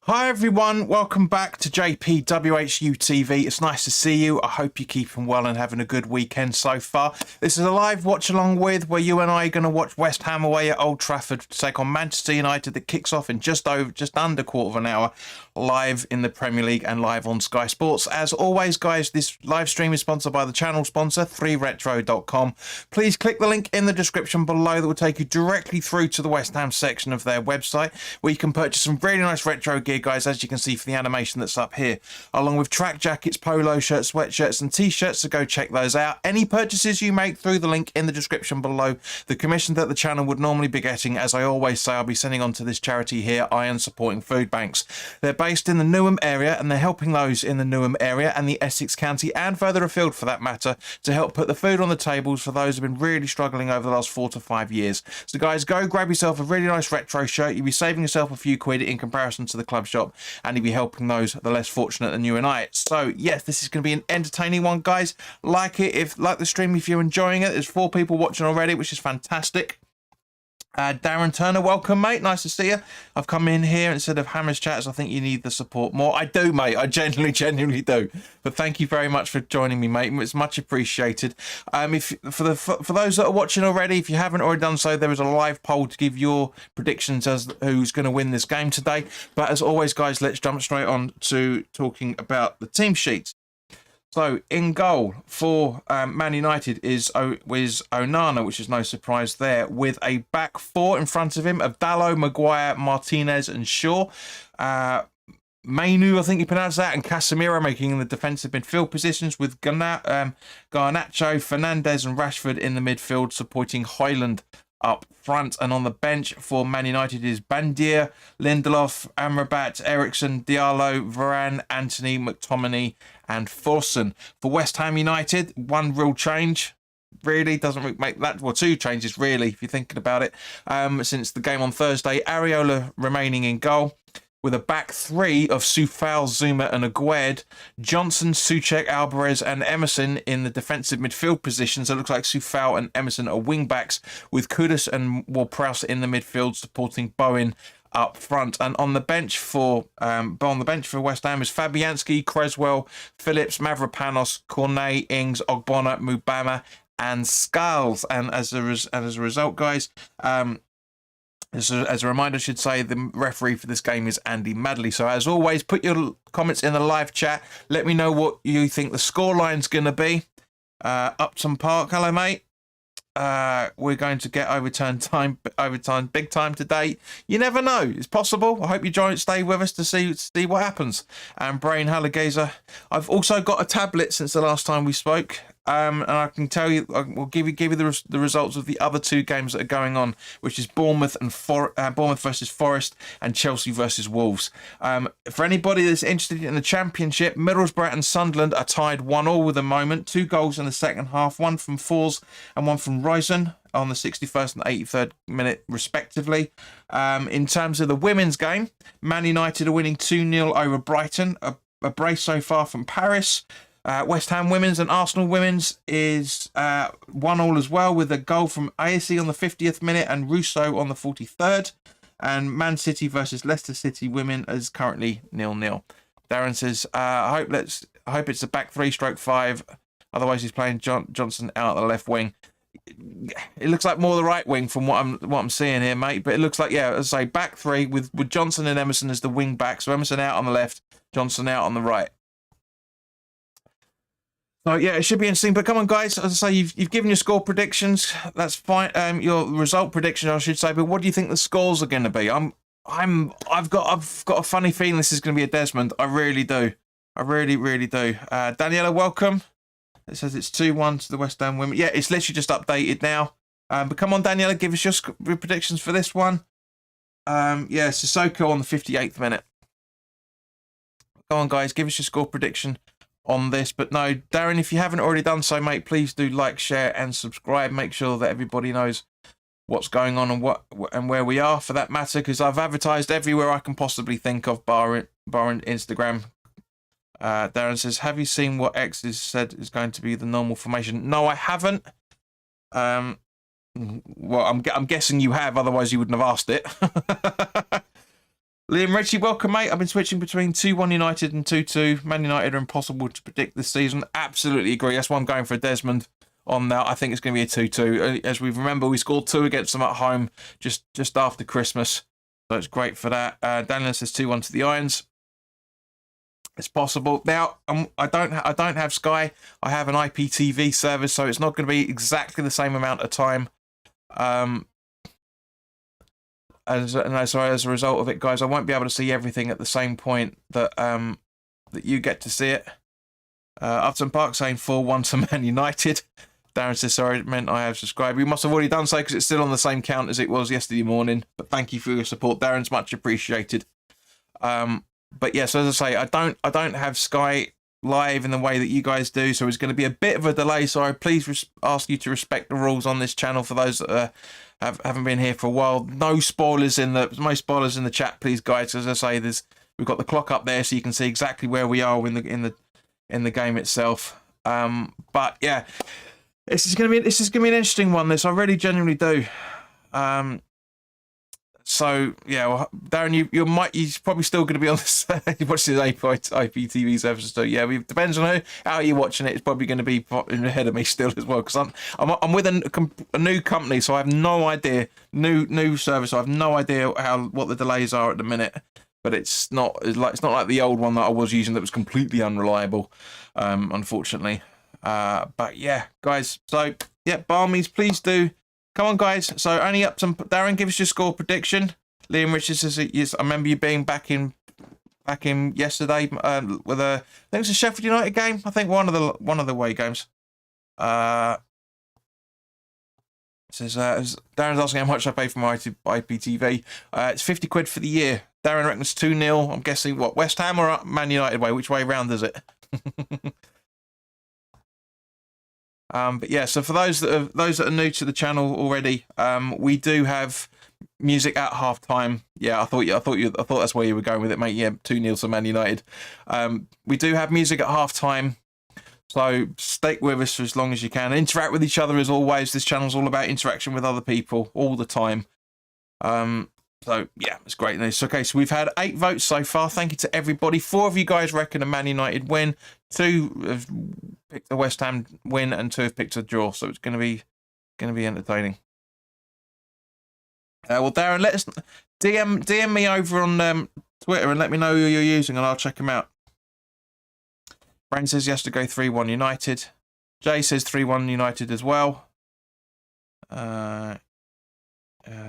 Hi everyone, welcome back to WHU TV. It's nice to see you. I hope you're keeping well and having a good weekend so far. This is a live watch along with where you and I are going to watch West Ham away at Old Trafford to take on Manchester United that kicks off in just under quarter of an hour, live in the Premier League and live on Sky Sports. As always, guys, this live stream is sponsored by the channel sponsor 3retro.com. Please click the link in the description below that will take you directly through to the West Ham section of their website where you can purchase some really nice retro gear, guys, as you can see for the animation that's up here, along with track jackets, polo shirts, sweatshirts and t-shirts, so go check those out. Any purchases you make through the link in the description below, the commission that the channel would normally be getting, as I always say, I'll be sending on to this charity here, Iron Supporting Food Banks. They're based in the Newham area and they're helping those in the Newham area and the Essex County and further afield for that matter to help put the food on the tables for those who've been really struggling over the last 4 to 5 years. So guys, go grab yourself a really nice retro shirt. You'll be saving yourself a few quid in comparison to the club shop, and you'll be helping those the less fortunate than you and I. So yes, this is going to be an entertaining one, guys. Like the stream if you're enjoying it. There's 4 people watching already, which is fantastic. Darren Turner, welcome, mate. Nice to see you. I've come in here instead of Hammers Chats. I think you need the support more. I do, mate. I genuinely do. But thank you very much for joining me, mate. It's much appreciated. For those that are watching already, if you haven't already done so, there is a live poll to give your predictions as who's going to win this game today. But as always, guys, let's jump straight on to talking about the team sheets. So in goal for Man United is Onana, which is no surprise there, with a back 4 in front of him of Dalot, Maguire, Martinez and Shaw. Mainu, I think you pronounce that, and Casemiro making the defensive midfield positions, with Garnacho, Fernandes and Rashford in the midfield supporting Højlund up front. And on the bench for Man United is Bandier, Lindelof, Amrabat, Eriksson, Diallo, Varane, Anthony, McTominay and Forson. For West Ham United, one real change. Really doesn't make that, well, 2 changes really if you're thinking about it, since the game on Thursday. Areola remaining in goal, with a back 3 of Soufal, Zuma and Aguerd, Johnson, Souček, Alvarez and Emerson in the defensive midfield positions. It looks like Soufal and Emerson are wing backs, with Kudus and Ward-Prowse in the midfield supporting Bowen up front. And on the bench for West Ham is Fabianski, Creswell, Phillips, Mavropanos, Cornet, Ings, Ogbonna, Mubama and Skulls. And as a result, guys, as a reminder, I should say, the referee for this game is Andy Madley. So as always, put your comments in the live chat. Let me know what you think the scoreline's going to be. Upton Park, hello, mate. We're going to get overtime big time today. You never know. It's possible. I hope you stay with us to see what happens. And Brain Halligazer, I've also got a tablet since the last time we spoke. And I can tell you, we'll give you the results of the other 2 games that are going on, which is Bournemouth versus Forest and Chelsea versus Wolves. For anybody that's interested in the Championship, Middlesbrough and Sunderland are tied 1-1 at the moment. 2 goals in the second half, one from Fors and one from Ryson on the 61st and 83rd minute respectively. In terms of the women's game, Man United are winning 2-0 over Brighton. A brace so far from Paris. West Ham women's and Arsenal women's is 1-1 as well, with a goal from Ayesi on the 50th minute and Russo on the 43rd. And Man City versus Leicester City women is currently 0-0. Darren says, I hope it's a back 3/5. Otherwise, he's playing Johnson out at the left wing. It looks like more the right wing from what I'm seeing here, mate. But it looks like, yeah, as I say, back 3 with Johnson and Emerson as the wing back. So Emerson out on the left, Johnson out on the right. So yeah, it should be interesting. But come on, guys. As I say, you've given your score predictions. That's fine. Your result prediction, I should say. But what do you think the scores are going to be? I've got a funny feeling this is going to be a Desmond. I really do. I really do. Daniela, welcome. It says it's 2-1 to the West Ham women. Yeah, it's literally just updated now. But come on, Daniela, give us your predictions for this one. Yeah, Sissoko on the 58th minute. Go on, guys, give us your score prediction on this. But no, Darren, if you haven't already done so, mate, please do like, share and subscribe. Make sure that everybody knows what's going on and where we are, for that matter, because I've advertised everywhere I can possibly think of, barring Instagram. Darren says, have you seen what X is said is going to be the normal formation? No, I haven't. Well, I'm guessing you have, otherwise you wouldn't have asked it. Liam Ritchie, welcome, mate. I've been switching between 2-1 United and 2-2. Man United are impossible to predict this season. Absolutely agree. That's why I'm going for Desmond on that. I think it's going to be a 2-2. As we remember, we scored 2 against them at home just after Christmas. So it's great for that. Daniel says 2-1 to the Irons. It's possible. Now, I don't have Sky. I have an IPTV service, so it's not going to be exactly the same amount of time. As a result of it, guys, I won't be able to see everything at the same point that that you get to see it. Upton Park saying 4-1 to Man United. Darren says, sorry, it meant I have subscribed. We must have already done so because it's still on the same count as it was yesterday morning. But thank you for your support, Darren's much appreciated. But yes, as I say, I don't have Sky live in the way that you guys do, so it's going to be a bit of a delay. So I please ask you to respect the rules on this channel for those that haven't been here for a while. No spoilers in the chat, please, guys. As I say, we've got the clock up there, so you can see exactly where we are in the game itself. But yeah, this is gonna be an interesting one. This I really genuinely do. So yeah, well, Darren, you're probably still going to be on this. You watch this IPTV service, so yeah, it depends on how you're watching it. It's probably going to be ahead of me still as well because I'm with a new company, so I have no idea new service. So I have no idea what the delays are at the minute. But it's not like the old one that I was using that was completely unreliable, unfortunately. But yeah, guys. So yeah, Barmies, please do. Come on, guys. So only up to Darren. Give us your score prediction. Liam Richards says, yes, I remember you being back in yesterday with I think it's a Sheffield United game. I think one of the away games. Says Darren's asking how much I pay for my IPTV. It's 50 quid for the year. Darren reckons 2-0. I'm guessing what, West Ham or Man United way? Which way round is it? But yeah, so for those that are new to the channel already, we do have music at half time. Yeah, I thought that's where you were going with it, mate. Yeah, 2-0 to Man United. We do have music at half time, so stay with us for as long as you can. Interact with each other as always. This channel's all about interaction with other people all the time. So yeah, it's great news. Okay, so we've had 8 votes so far. Thank you to everybody. 4 of you guys reckon a Man United win. 2 have picked the West Ham win, and 2 have picked a draw. So it's going to be entertaining. Well, Darren, let us DM me over on Twitter and let me know who you're using, and I'll check them out. Brent says yes to go 3-1 United. Jay says 3-1 United as well.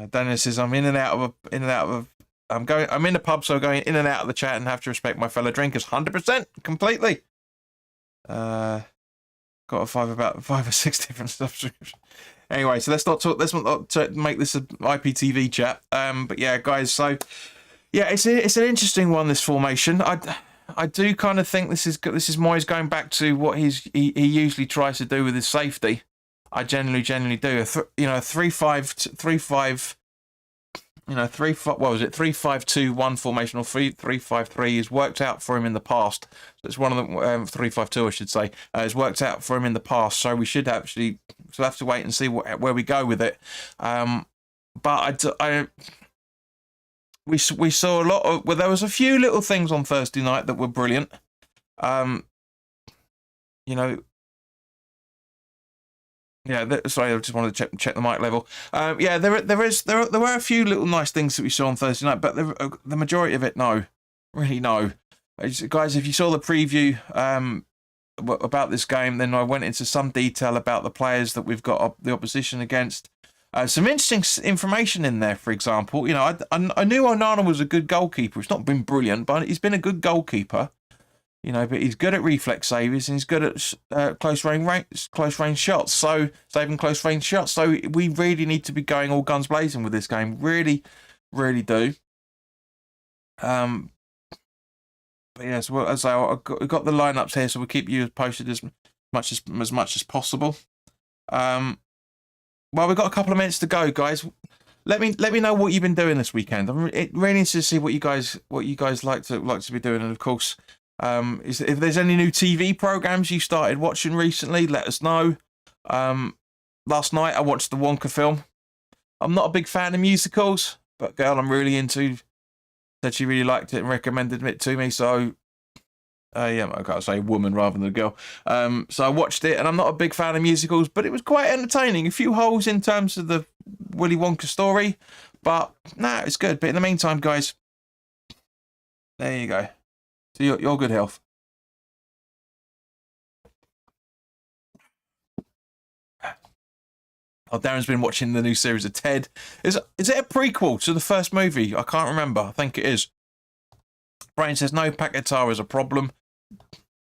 Dennis says I'm in and out of I'm in the pub, so going in and out of the chat and have to respect my fellow drinkers 100% completely. Got a 5 or 6 different subscriptions. Anyway, so let's not make this an IPTV chat. But yeah, guys, so yeah, it's an interesting one, this formation. I do kind of think this is Moyes going back to what he usually tries to do with his safety. I generally do. 3-5-2-1 formation, or 3-3-5-3 has worked out for him in the past. So it's one of the 3-5-2, I should say, has worked out for him in the past. So we should have to wait and see where we go with it. But we saw a lot of. Well, there was a few little things on Thursday night that were brilliant. Yeah, sorry, I just wanted to check the mic level. Yeah, there were a few little nice things that we saw on Thursday night, but the majority of it, no. Guys, if you saw the preview about this game, then I went into some detail about the players that we've got the opposition against. Some interesting information in there, for example. I knew Onana was a good goalkeeper. He's not been brilliant, but he's been a good goalkeeper. But he's good at reflex saves and he's good at close range shots. So saving close range shots. So we really need to be going all guns blazing with this game. Really, really do. But yes, well, as I've got the lineups here, so we'll keep you posted as much as possible. Well, we've got a couple of minutes to go, guys. Let me know what you've been doing this weekend. It really needs to see what you guys like to be doing, and of course. If there's any new TV programs you started watching recently, let us know. Last night I watched the Wonka film. I'm not a big fan of musicals, but girl, I'm really into Said she really liked it and recommended it to me. So, yeah, I gotta say woman rather than a girl. So I watched it, and I'm not a big fan of musicals, but it was quite entertaining. A few holes in terms of the Willy Wonka story, but nah, it's good. But in the meantime, guys, there you go. To your good health. Oh, Darren's been watching the new series of Ted. Is it a prequel to the first movie? I can't remember. I think it is. Brain says no, Paquetá is a problem.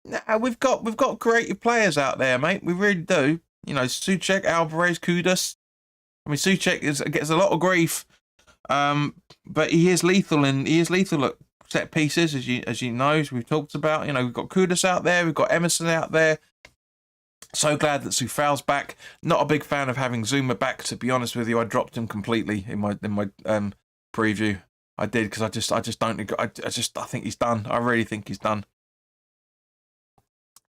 Nah, we've got creative players out there, mate. We really do. You know, Souček, Alvarez, Kudus. I mean, Souček gets a lot of grief, but he is lethal at set pieces, as you know, as we've talked about. You know, we've got Kudus out there, we've got Emerson out there. So glad that Soufal's back. Not a big fan of having Zuma back, to be honest with you. I dropped him completely in my preview. I did because I think he's done. I really think he's done.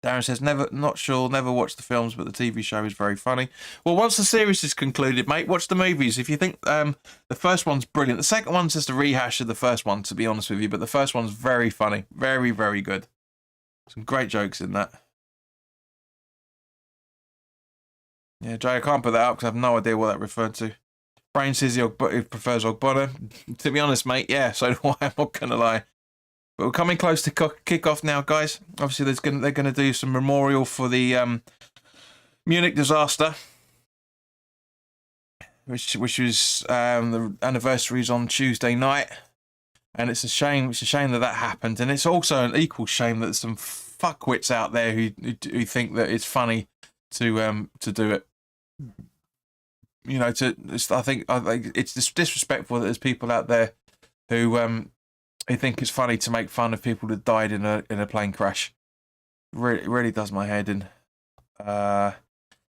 Darren says never watched the films, but the TV show is very funny. Well, once the series is concluded, mate, watch the movies. If you think the first one's brilliant, the second one's just a rehash of the first one, to be honest with you. But the first one's very funny, very, very good. Some great jokes in that. Yeah, Jay, I can't put that up because I have no idea what that referred to. Brain says he prefers Ogbonna. To be honest, mate, yeah, so do I. I'm not going to lie. But we're coming close to kick off now, guys. Obviously, they're going to do some memorial for the Munich disaster, which was the anniversary is on Tuesday night. And it's a shame. It's a shame that happened. And it's also an equal shame that there's some fuckwits out there who think that it's funny to do it. You know, I think it's disrespectful that there's people out there who think it's funny to make fun of people that died in a plane crash. Really does my head in.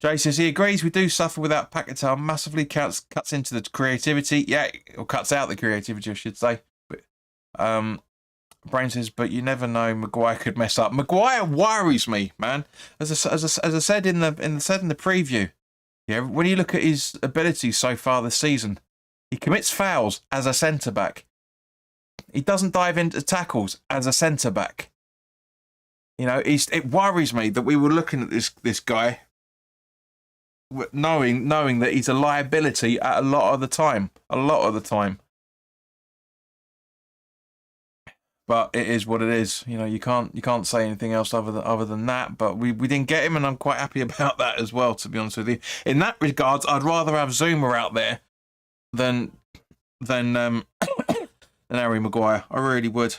Jay says he agrees. We do suffer without Paquetá. Massively cuts into the creativity. Yeah, or cuts out the creativity, I should say. But, Brain says, but you never know. Maguire could mess up. Maguire worries me, man. As I said in the preview. Yeah, when you look at his abilities so far this season, he commits fouls as a centre back. He doesn't dive into tackles as a centre back. You know, it worries me that we were looking at this guy, knowing that he's a liability at a lot of the time. But it is what it is. You know, you can't say anything else other than that. But we didn't get him, and I'm quite happy about that as well, to be honest with you. In that regards, I'd rather have Zuma out there than Harry Maguire. I really would.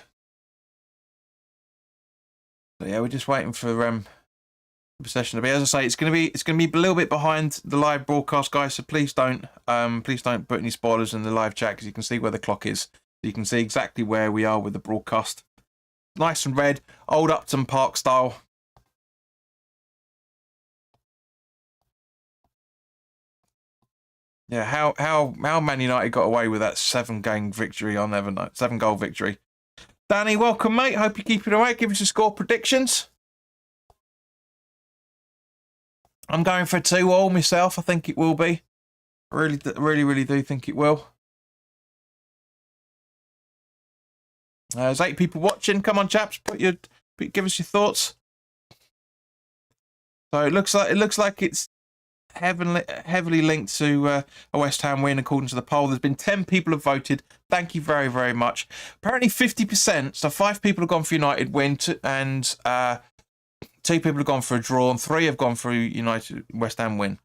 So yeah, we're just waiting for the session to be. As I say, it's gonna be a little bit behind the live broadcast, guys. So please don't put any spoilers in the live chat, because you can see where the clock is. You can see exactly where we are with the broadcast. Nice and red, old Upton Park style. Yeah, how Man United got away with that 7-game victory, I'll never know. 7-goal victory. Danny, welcome, mate. Hope you're keeping away. Give us your score predictions. I'm going for 2-2 myself. I think it will be. I really do think it will. There's 8 people watching. Come on, chaps. Give us your thoughts. So it looks like it's heavily linked to a West Ham win, according to the poll. There's been 10 people have voted. Thank you very, very much. Apparently 50%. So 5 people have gone for United win, and 2 people have gone for a draw, and 3 have gone for United West Ham win.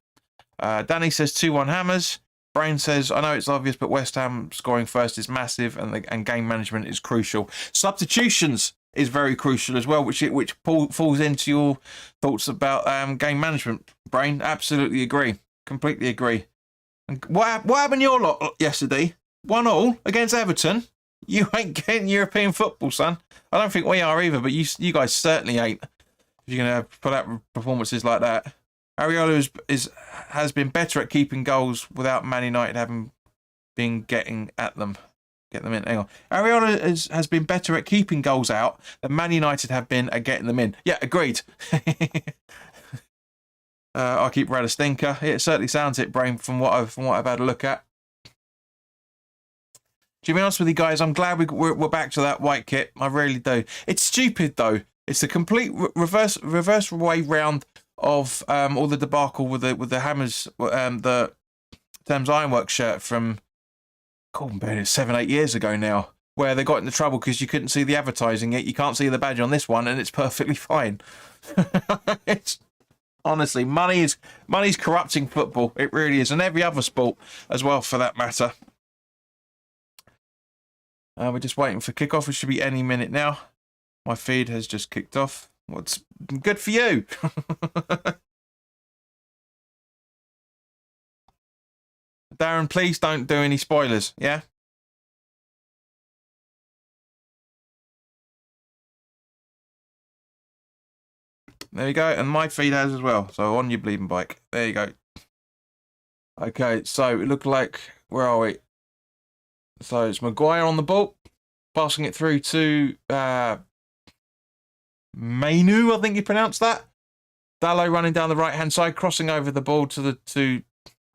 Danny says 2-1 Hammers. Brain says, I know it's obvious, but West Ham scoring first is massive, and game management is crucial. Substitutions is very crucial as well, which falls into your thoughts about game management. Brain, absolutely agree, completely agree. And what happened your lot yesterday? 1-1 against Everton. You ain't getting European football, son. I don't think we are either, but you guys certainly ain't. If you're gonna put out performances like that. Areola has been better at keeping goals without Man United having been getting at them. Get them in. Hang on. Areola has been better at keeping goals out than Man United have been at getting them in. Yeah, agreed. I'll keep Brad a stinker. It certainly sounds it, Brain, from what I've had a look at. To be honest with you guys, I'm glad we're back to that white kit. I really do. It's stupid though. It's the complete reverse way round of all the debacle with the Hammers, the Thames Ironworks shirt from 7-8 years ago now, where they got into trouble because you couldn't see the advertising yet. You can't see the badge on this one, and it's perfectly fine. It's honestly, money's corrupting football. It really is, and every other sport as well, for that matter. We're just waiting for kickoff. It should be any minute now. My feed has just kicked off. What's good for you? Darren, please don't do any spoilers, yeah? There you go, and my feed has as well. So on your bleeding bike. There you go. Okay, so it looked like, where are we? So it's Maguire on the ball, passing it through to Mainu, I think you pronounced that. Dallo running down the right-hand side, crossing over the ball to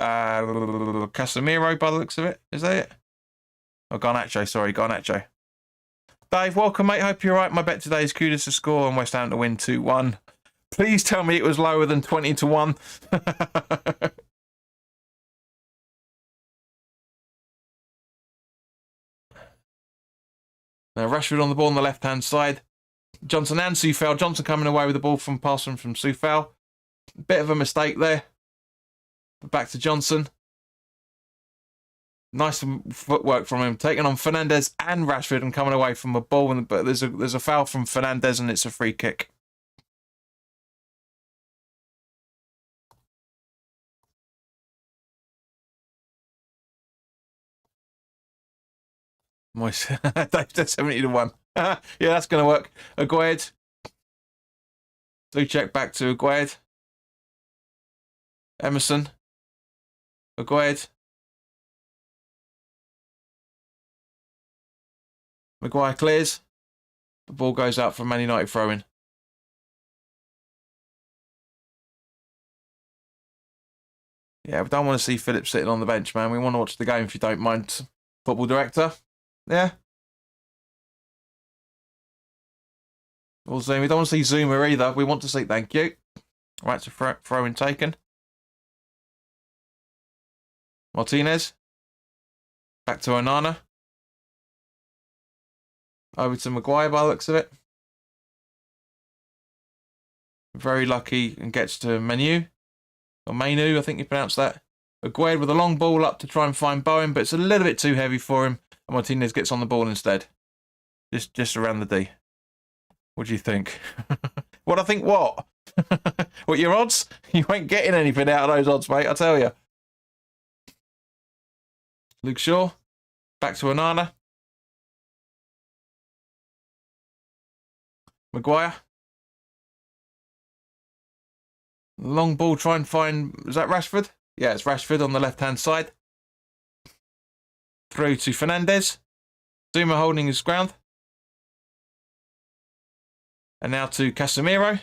Casemiro by the looks of it. Is that it? Oh, Garnacho, sorry, Garnacho. Dave, welcome, mate. Hope you're right. My bet today is Kudus to score and West Ham to win 2-1. Please tell me it was lower than 20-1. Now Rashford on the ball on the left-hand side. Johnson and Soufal. Johnson coming away with the ball from passing from Soufal. Bit of a mistake there. But back to Johnson. Nice footwork from him, taking on Fernandez and Rashford and coming away from a ball. But there's a foul from Fernandez and it's a free kick. Dave 70-1. Yeah, that's going to work. Agued. Check back to Agued. Emerson. Agued. Maguire clears. The ball goes out for Man United throw-in. Yeah, we don't want to see Phillips sitting on the bench, man. We want to watch the game if you don't mind, football director. Yeah. Also, we don't want to see Zuma either. We want to see, thank you. Right, so throw-in taken. Martinez. Back to Onana. Over to Maguire by the looks of it. Very lucky and gets to Manu. Or Mainu, I think you pronounced that. Agued with a long ball up to try and find Bowen, but it's a little bit too heavy for him. And Martinez gets on the ball instead. Just around the D. What do you think? What I think what? What, your odds? You ain't getting anything out of those odds, mate, I tell you. Luke Shaw. Back to Onana. Maguire. Long ball, try and find... Is that Rashford? Yeah, it's Rashford on the left-hand side. Through to Fernandez. Zuma holding his ground. And now to Casemiro.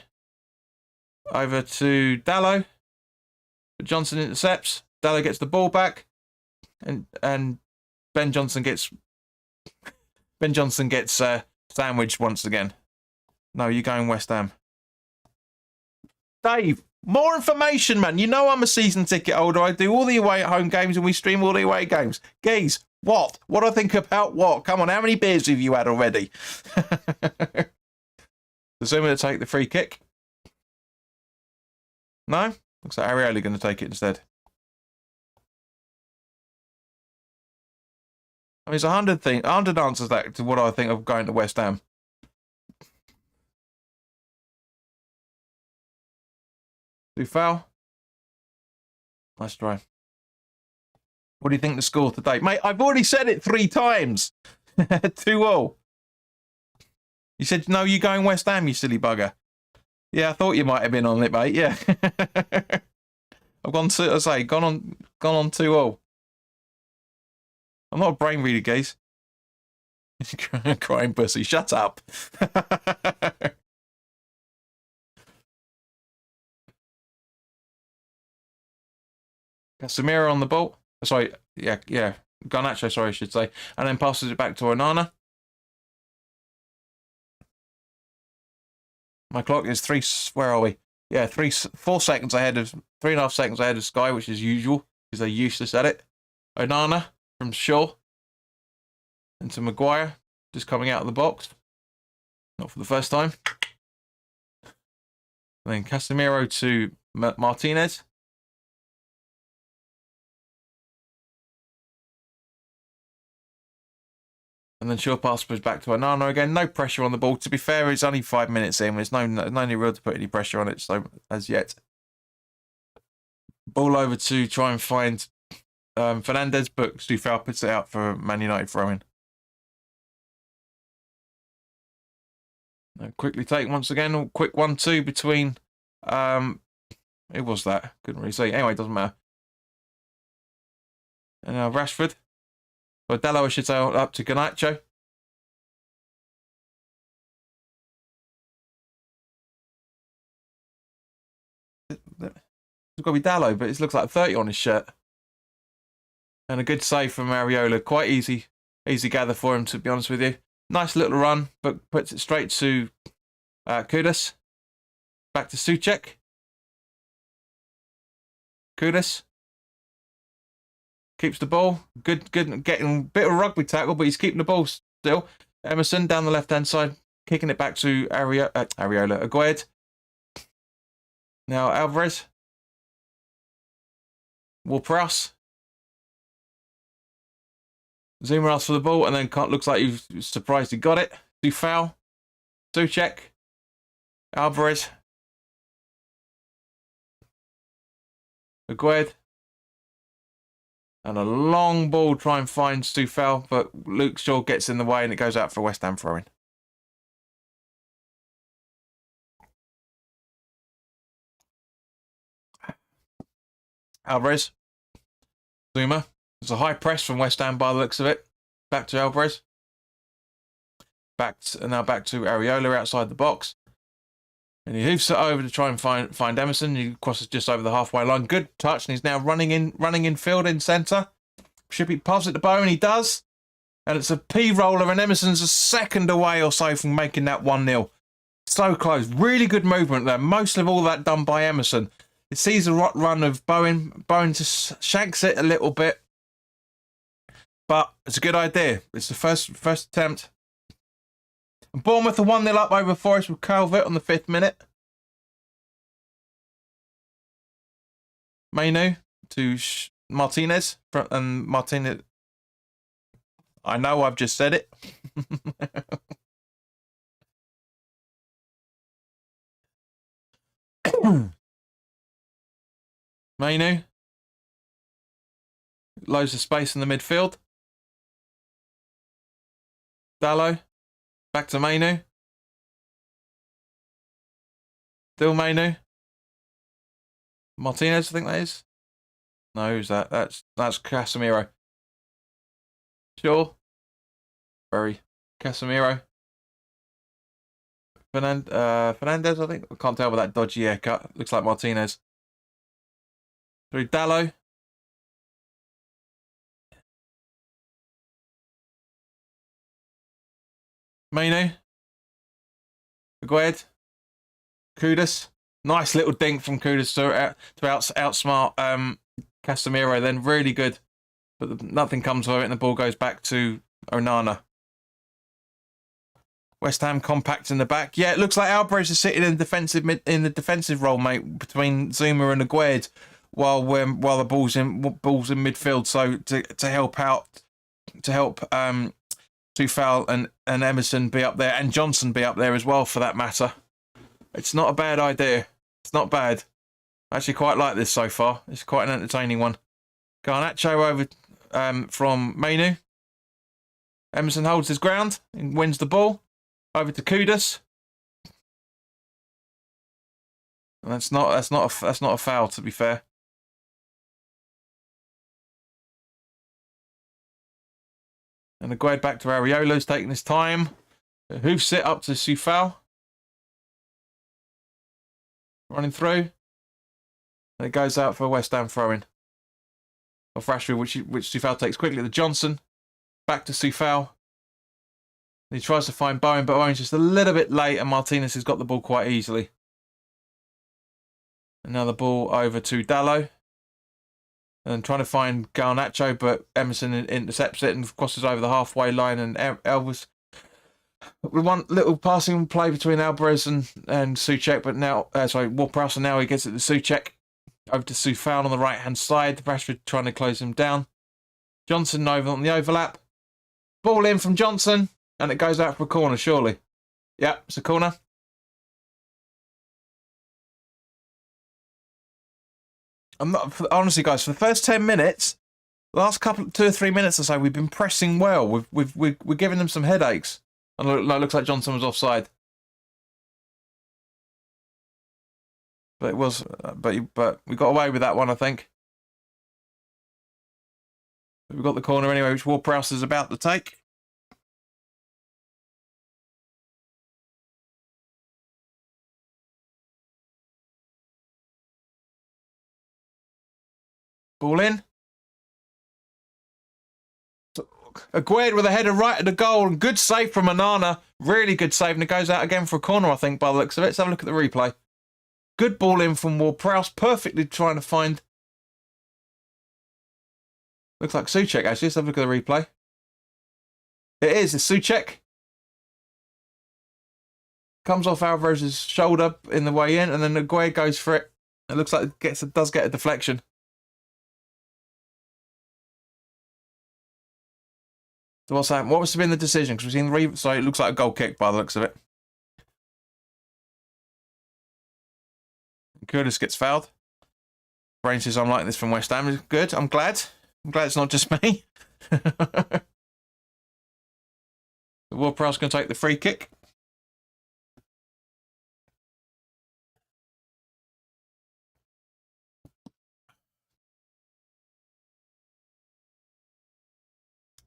Over to Dallo. Johnson intercepts. Dallo gets the ball back. And Ben Johnson gets sandwiched once again. No, you're going West Ham. Dave, more information, man. You know I'm a season ticket holder. I do all the away at home games and we stream all the away games. Geez, what? What do I think about what? Come on, how many beers have you had already? Zuma to take the free kick. No? Looks like Ariel going to take it instead. I mean, it's 100 answers that to what I think of going to West Ham. Foul. Nice try. What do you think the score today? Mate, I've already said it 3 times. 2-2. You said, no, you're going West Ham, you silly bugger. Yeah, I thought you might have been on it, mate. Yeah. I've gone on 2-2. I'm not a brain reader, guys. Crying pussy. Shut up. Casemiro on the ball. Sorry, yeah. Garnacho, sorry, I should say. And then passes it back to Onana. My clock is where are we? Yeah, 4 seconds ahead of, 3.5 seconds ahead of Sky, which is usual, because they're useless at it. Onana from Shaw into Maguire, just coming out of the box. Not for the first time. And then Casemiro to Martinez. And then Shaw passes back to Onana again. No pressure on the ball. To be fair, it's only 5 minutes in. There's no need real to put any pressure on it, so as yet. Ball over to try and find Fernandez, but Soufal puts it out for Man United throw-in. Quickly take once again. Quick 1-2 between. Who was that? Couldn't really see. Anyway, it doesn't matter. And now Rashford. Or Dallo, I should say, up to Garnacho. It's got to be Dallo, but it looks like 30 on his shirt. And a good save from Areola. Quite easy gather for him, to be honest with you. Nice little run, but puts it straight to Kudus. Back to Souček. Kudus. Keeps the ball. Good, getting a bit of a rugby tackle, but he's keeping the ball still. Emerson down the left-hand side, kicking it back to Areola. Aguerd. Now Alvarez. Ward-Prowse. Zuma asks for the ball, and then looks like he was surprised he got it. Soufal. Souček. Alvarez. Aguerd. And a long ball try and find Soufal, but Luke Shaw gets in the way and it goes out for a West Ham throw-in. Alvarez. Zuma. There's a high press from West Ham by the looks of it. Back to Alvarez. Now back to Areola outside the box. And he hoofs it over to try and find Emerson. He crosses just over the halfway line. Good touch, and he's now running in field in centre. Should be pass it to Bowen. He does. And it's a P-roller, and Emerson's a second away or so from making that 1-0. So close. Really good movement there. Most of all that done by Emerson. It sees a run of Bowen. Bowen just shanks it a little bit. But it's a good idea. It's the first attempt. Bournemouth are 1-0 up over Forest with Calvert on the 5th minute. Mainu to Martinez. And Martinez. I know I've just said it. Mainu. Loads of space in the midfield. Dallo. Back to Mainu. Still Mainu. Martinez, I think that is. No, who's that? That's Casemiro. Sure. Very Casemiro. Fernandez, I think. I can't tell with that dodgy haircut. Looks like Martinez. Through Dallo. Mainu. Aguerd. Kudus. Nice little dink from Kudus to outsmart Casemiro. Then really good. But nothing comes of it and the ball goes back to Onana. West Ham compact in the back. Yeah, it looks like Alvarez is sitting in the defensive role, mate, between Zuma and Aguerd while the ball's in midfield. So to help Soufal and Emerson be up there, and Johnson be up there as well, for that matter. It's not a bad idea. It's not bad. I actually quite like this so far. It's quite an entertaining one. Garnacho over from Mainu. Emerson holds his ground and wins the ball. Over to Kudus. And that's not a foul, to be fair. And the Aguerd back to Areola's taking his time. Hoofs it up to Soufal. Running through. And it goes out for a West Ham throw-in. off Rashford, which Soufal takes quickly to Johnson. Back to Soufal. He tries to find Bowen, but Bowen's just a little bit late, and Martinez has got the ball quite easily. And now the ball over to Dalot. And trying to find Garnacho, but Emerson intercepts it and crosses over the halfway line. And Elvis, with one little passing play between Alvarez and Souček, but now, Ward-Prowse, and now he gets it to Souček. Over to Soufal on the right-hand side. Rashford trying to close him down. Johnson over on the overlap. Ball in from Johnson, and it goes out for a corner, surely. Yeah, it's a corner. Honestly, guys, for the first 10 minutes, the last 2 or 3 minutes or so, we've been pressing well. We're giving them some headaches. And it looks like Johnson was offside. But it was, but we got away with that one, I think. But we got the corner anyway, which Ward-Prowse is about to take. Ball in. Aguerd with a header right at the goal. Good save from Onana. Really good save. And it goes out again for a corner, I think, by the looks of it. Let's have a look at the replay. Good ball in from Ward-Prowse. Perfectly trying to find... Looks like Souček, actually. Let's have a look at the replay. It is. It's Souček. Comes off Alvarez's shoulder in the way in, and then Aguerd goes for it. It looks like it does get a deflection. So what's happened? What must have been the decision? Because we've seen the so it looks like a goal kick by the looks of it. Kudus gets fouled. Brain says, I'm liking this from West Ham. Good. I'm glad. I'm glad it's not just me. Ward-Prowse going to take the free kick.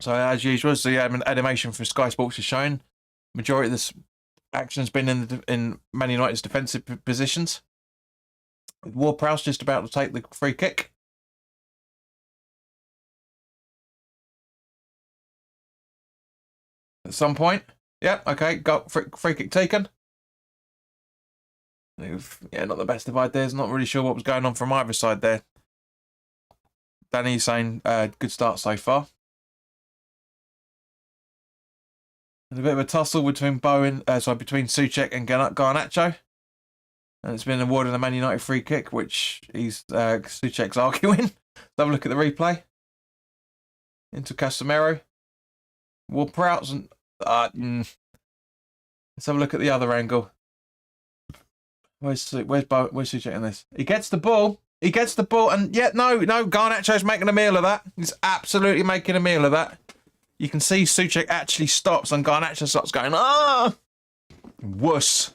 So as usual, as the animation from Sky Sports is showing, majority of this action has been in Man United's defensive positions. Ward-Prowse just about to take the free kick. At some point. Yeah, okay, got free kick taken. Yeah, not the best of ideas. Not really sure what was going on from either side there. Danny's saying good start so far. There's a bit of a tussle between between Souček and Garnacho. And it's been awarded a Man United free kick, which Souček's arguing. Let's have a look at the replay. Into Casemiro. Ward-Prowse and let's have a look at the other angle. Where's Souček in this? He gets the ball. He gets the ball, and no, Garnacho's making a meal of that. He's absolutely making a meal of that. You can see Souček actually stops, and Garnacho starts going, wuss.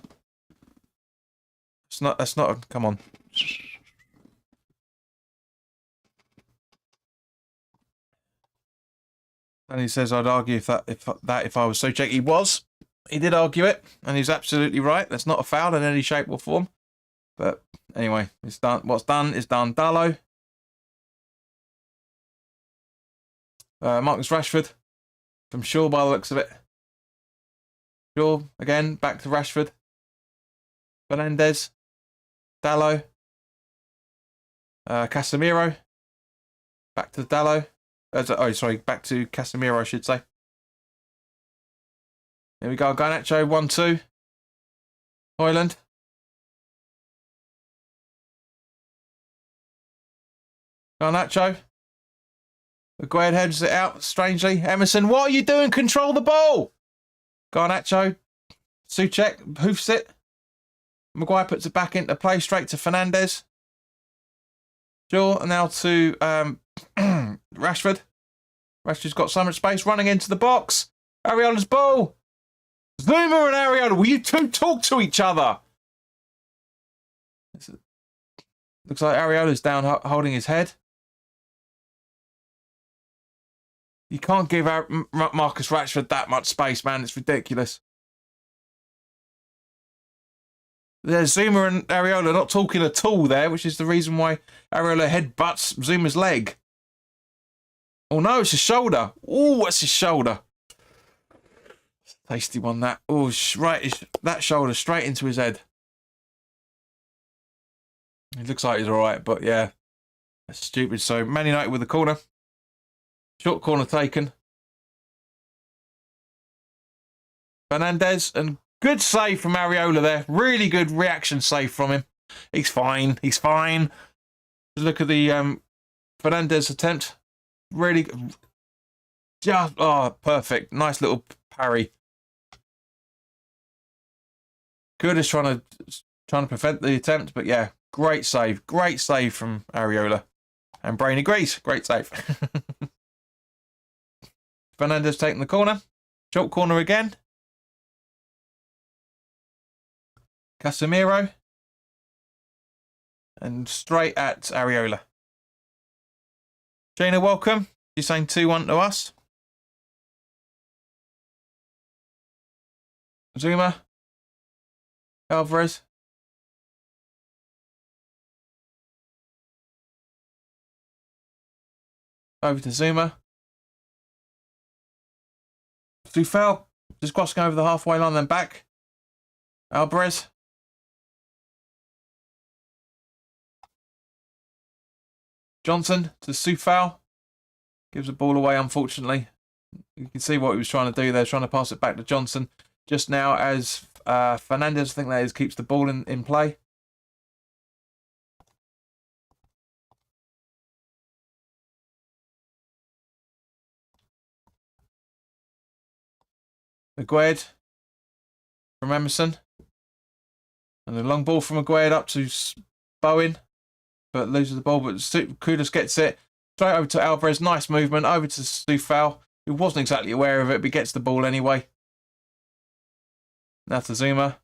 That's not, come on. And he says, I'd argue if I was Souček. He did argue it, and he's absolutely right. That's not a foul in any shape or form. But anyway, it's done. What's done is done. Dalot. Marcus Rashford. From Shaw by the looks of it. Shaw, again, back to Rashford. Fernandez. Dalot. Casemiro. Back to Dalot. Back to Casemiro, I should say. Here we go, Garnacho, 1-2. Højlund. Garnacho. Aguerd heads it out, strangely. Emerson, what are you doing? Control the ball! Garnacho. Souček hoofs it. Maguire puts it back into play, straight to Fernandez. Shaw, and now to Rashford. Rashford's got so much space, running into the box. Areola's ball. Zuma and Areola, will you two talk to each other? Looks like Areola's down holding his head. You can't give Marcus Rashford that much space, man. It's ridiculous. There's Zuma and Areola not talking at all there, which is the reason why Areola headbutts Zuma's leg. Oh no, it's his shoulder. Oh, it's his shoulder. Tasty one, that. Oh, right, that shoulder straight into his head. It looks like he's all right, but yeah, that's stupid. So Man United with the corner. Short corner taken. Fernandez, and good save from Areola there. Really good reaction save from him. He's fine. He's fine. Look at the Fernandez attempt. Really, just perfect. Nice little parry. Good is trying to prevent the attempt, but yeah, great save from Areola. And Brain agrees. Great save. Fernandez taking the corner. Short corner again. Casemiro. And straight at Areola. Gina, welcome. You're saying 2-1 to us. Zuma. Alvarez. Over to Zuma. Sufel. Just crossing over the halfway line, then back. Alvarez. Johnson to Sufal. Gives the ball away, unfortunately. You can see what he was trying to do there, trying to pass it back to Johnson. Just now as Fernandez, I think that is, keeps the ball in play. Aguerd from Emerson. And a long ball from Aguerd up to Bowen. But loses the ball, but Kudus gets it. Straight over to Alvarez. Nice movement. Over to Sufal, who wasn't exactly aware of it, but gets the ball anyway. Now to Zuma.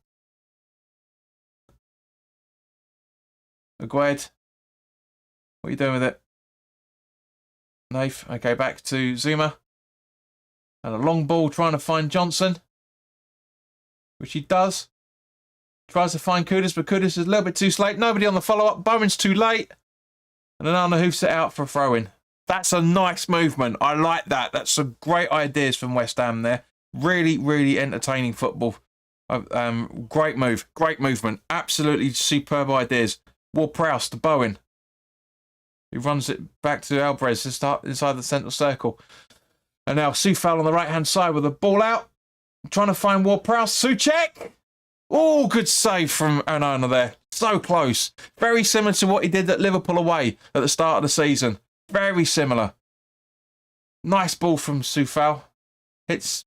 Aguerd. What are you doing with it? Nath. Okay, back to Zuma. And a long ball trying to find Johnson. Which he does. Tries to find Kudus, but Kudus is a little bit too late. Nobody on the follow-up. Bowen's too late. And Anana hoofs it out for a throw-in. That's a nice movement. I like that. That's some great ideas from West Ham there. Really, really entertaining football. Great move. Great movement. Absolutely superb ideas. Ward-Prowse to Bowen. He runs it back to Alvarez to start inside the central circle. And now Sufal on the right-hand side with the ball out. Trying to find Ward-Prowse. Souček! Oh, good save from Onana there. So close. Very similar to what he did at Liverpool away at the start of the season. Very similar. Nice ball from Sufal. It's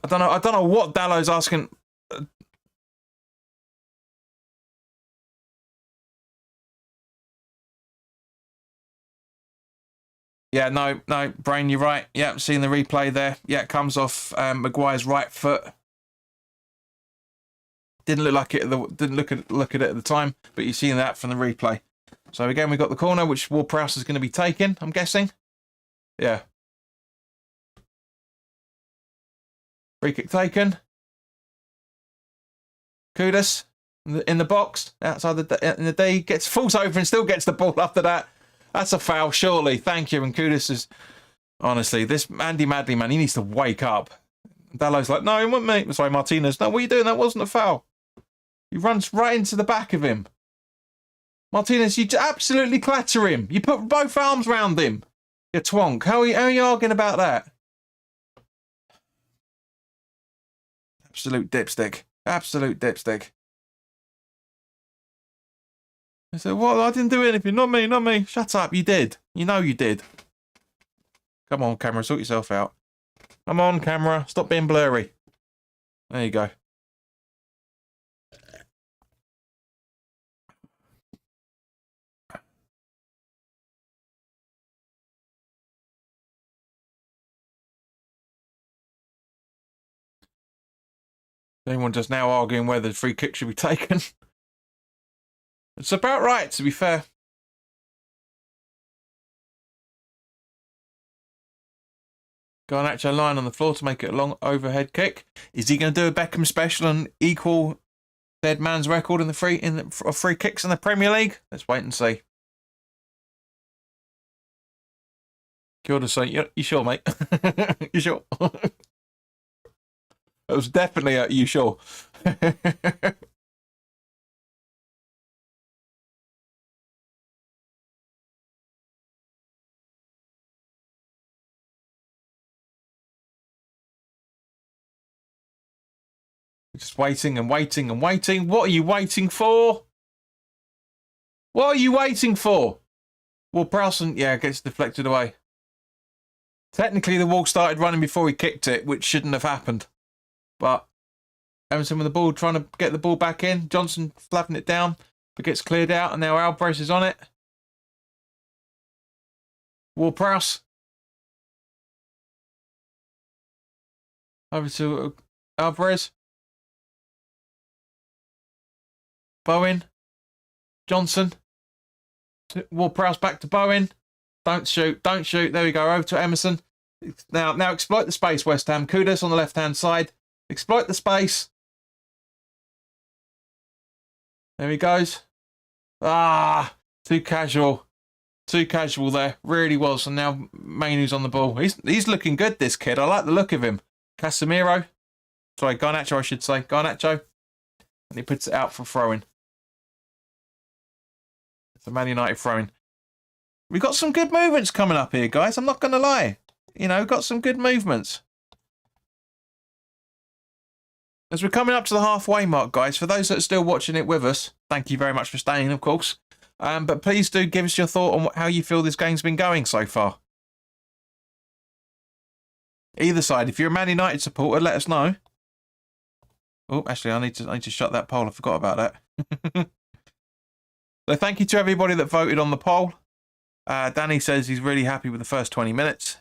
I don't know what Dallow's asking. Yeah, no, Brain, you're right. Yeah, seeing the replay there. Yeah, it comes off Maguire's right foot. Didn't look like it. Didn't look at it at the time, but you're seeing that from the replay. So again, we've got the corner, which Ward-Prowse is going to be taken, I'm guessing. Yeah. Free kick taken. Kudus in the box outside in the D, falls over and still gets the ball after that. That's a foul, surely. Thank you. And Kudus is honestly, this Andy Madley man, he needs to wake up. Dallow's like, no, it wasn't me. Sorry, Martinez. No, what are you doing? That wasn't a foul. He runs right into the back of him. Martinez, you absolutely clatter him. You put both arms round him. You twonk. How are you arguing about that? Absolute dipstick. Absolute dipstick. I said, well, I didn't do anything. Not me, not me. Shut up. You did. You know you did. Come on, camera. Sort yourself out. Come on, camera. Stop being blurry. There you go. Anyone just now arguing whether the free kick should be taken? It's about right, to be fair. Garnacho lying on the floor to make it a long overhead kick. Is he going to do a Beckham special and equal dead man's record in the free kicks in the Premier League? Let's wait and see. Kia ora, son. You sure, mate? You sure? It was definitely a you sure. Just waiting and waiting and waiting. What are you waiting for? What are you waiting for? Well, Prowson, yeah, gets deflected away. Technically, the wall started running before he kicked it, which shouldn't have happened. But Emerson with the ball, trying to get the ball back in. Johnson flapping it down, but gets cleared out, and now Alvarez is on it. Ward-Prowse. Over to Alvarez. Bowen. Johnson. Ward-Prowse back to Bowen. Don't shoot. Don't shoot. There we go. Over to Emerson. Now exploit the space, West Ham. Kudus on the left-hand side. Exploit the space. There he goes. Ah, too casual. Too casual there. Really was. And now Mainu's on the ball. He's looking good, this kid. I like the look of him. Casemiro. Sorry, Garnacho, I should say. Garnacho. And he puts it out for throwing. It's a Man United throwing. We've got some good movements coming up here, guys. I'm not going to lie. You know, got some good movements. As we're coming up to the halfway mark, guys, for those that are still watching it with us, thank you very much for staying, of course. But please do give us your thought on how you feel this game's been going so far. Either side. If you're a Man United supporter, let us know. Oh, actually, I need to shut that poll. I forgot about that. So thank you to everybody that voted on the poll. Danny says he's really happy with the first 20 minutes.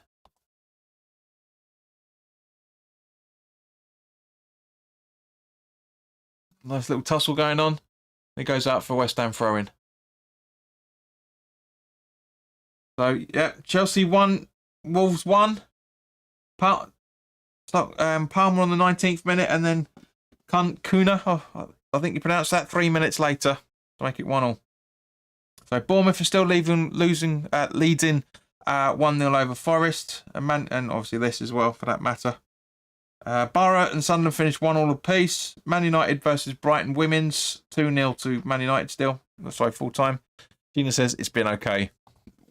Nice little tussle going on. It goes out for West Ham throw-in. So, yeah, Chelsea 1, Wolves 1. Palmer on the 19th minute, and then Kuna, I think you pronounced that, 3 minutes later to make it 1-1. So Bournemouth are still leads in 1-0 over Forest, and obviously this as well for that matter. Borough and Sunderland finished 1-1 apiece. Man United versus Brighton Women's 2-0 to Man United still. Sorry, full time. Gina says it's been okay.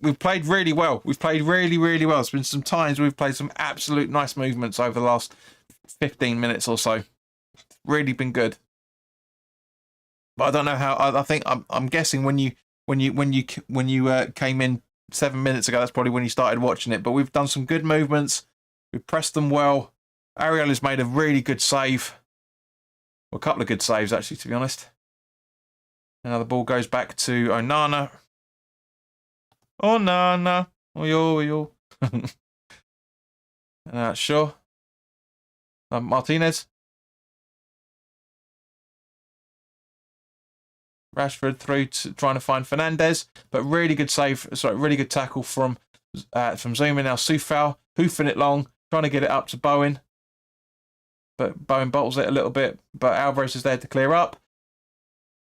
We've played really well. We've played really, really well. There's been some times we've played some absolute nice movements over the last 15 minutes or so. Really been good. But I don't know how. I think I'm guessing when you came in 7 minutes ago, that's probably when you started watching it. But we've done some good movements. We've pressed them well. Ariel has made a really good save. Well, a couple of good saves, actually, to be honest. Now the ball goes back to Onana. Onana. Oyo. Sure. Martinez. Rashford through to trying to find Fernandez, but really good save. Sorry, really good tackle from Zuma. Now Soufal hoofing it long, trying to get it up to Bowen, but Bowen bottles it a little bit. But Alvarez is there to clear up.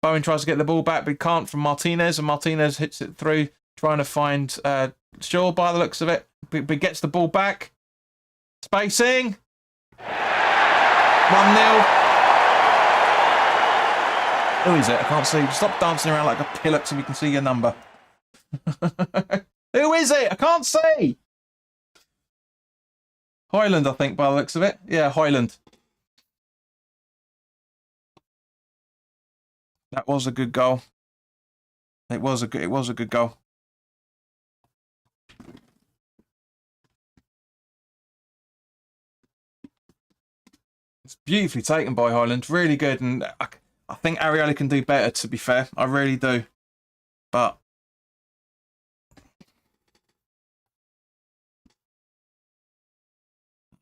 Bowen tries to get the ball back, but can't from Martinez, and Martinez hits it through, trying to find Shaw by the looks of it, but gets the ball back. Spacing. 1-0. Who is it? I can't see. Stop dancing around like a pillock so we can see your number. Who is it? I can't see. Hoyland, I think, by the looks of it. Yeah, Hoyland. That was a good goal. It was a good goal. It's beautifully taken by Hoyland. Really good, and I think Ariella can do better, to be fair. I really do. But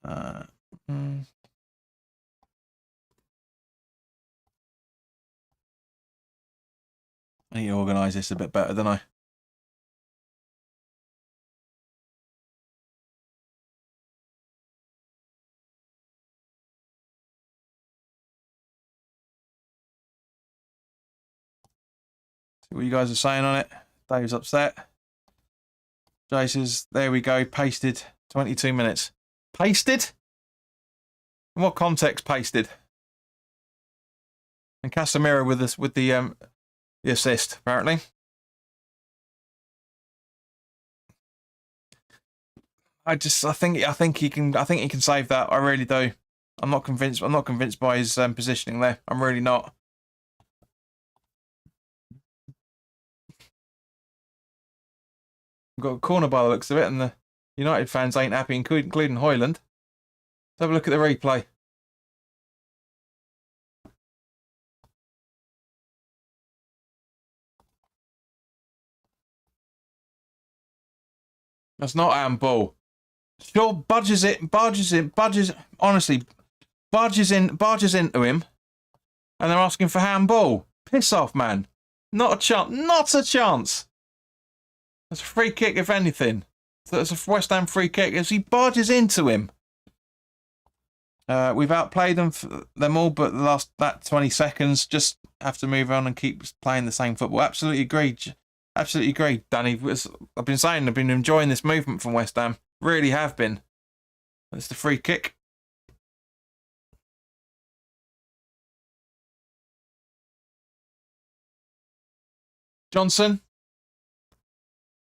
I need to organise this a bit better, don't I? See what you guys are saying on it. Dave's upset. Jace's, there we go, pasted. 22 minutes. Pasted? In what context pasted? And Casemiro with us with the assist, apparently. I think he can save that. I really do. I'm not convinced by his positioning there. I'm really not. We've got a corner by the looks of it, and the United fans ain't happy, including Højlund. Let's have a look at the replay. That's not handball. Sure, barges honestly, barges into him, and they're asking for handball. Piss off, man. Not a chance. Not a chance. That's a free kick, if anything. That's a West Ham free kick as he barges into him. We've outplayed them all, but the last 20 seconds, just have to move on and keep playing the same football. Absolutely agreed. Absolutely agreed, Danny. I've been saying I've been enjoying this movement from West Ham. Really have been. That's the free kick. Johnson.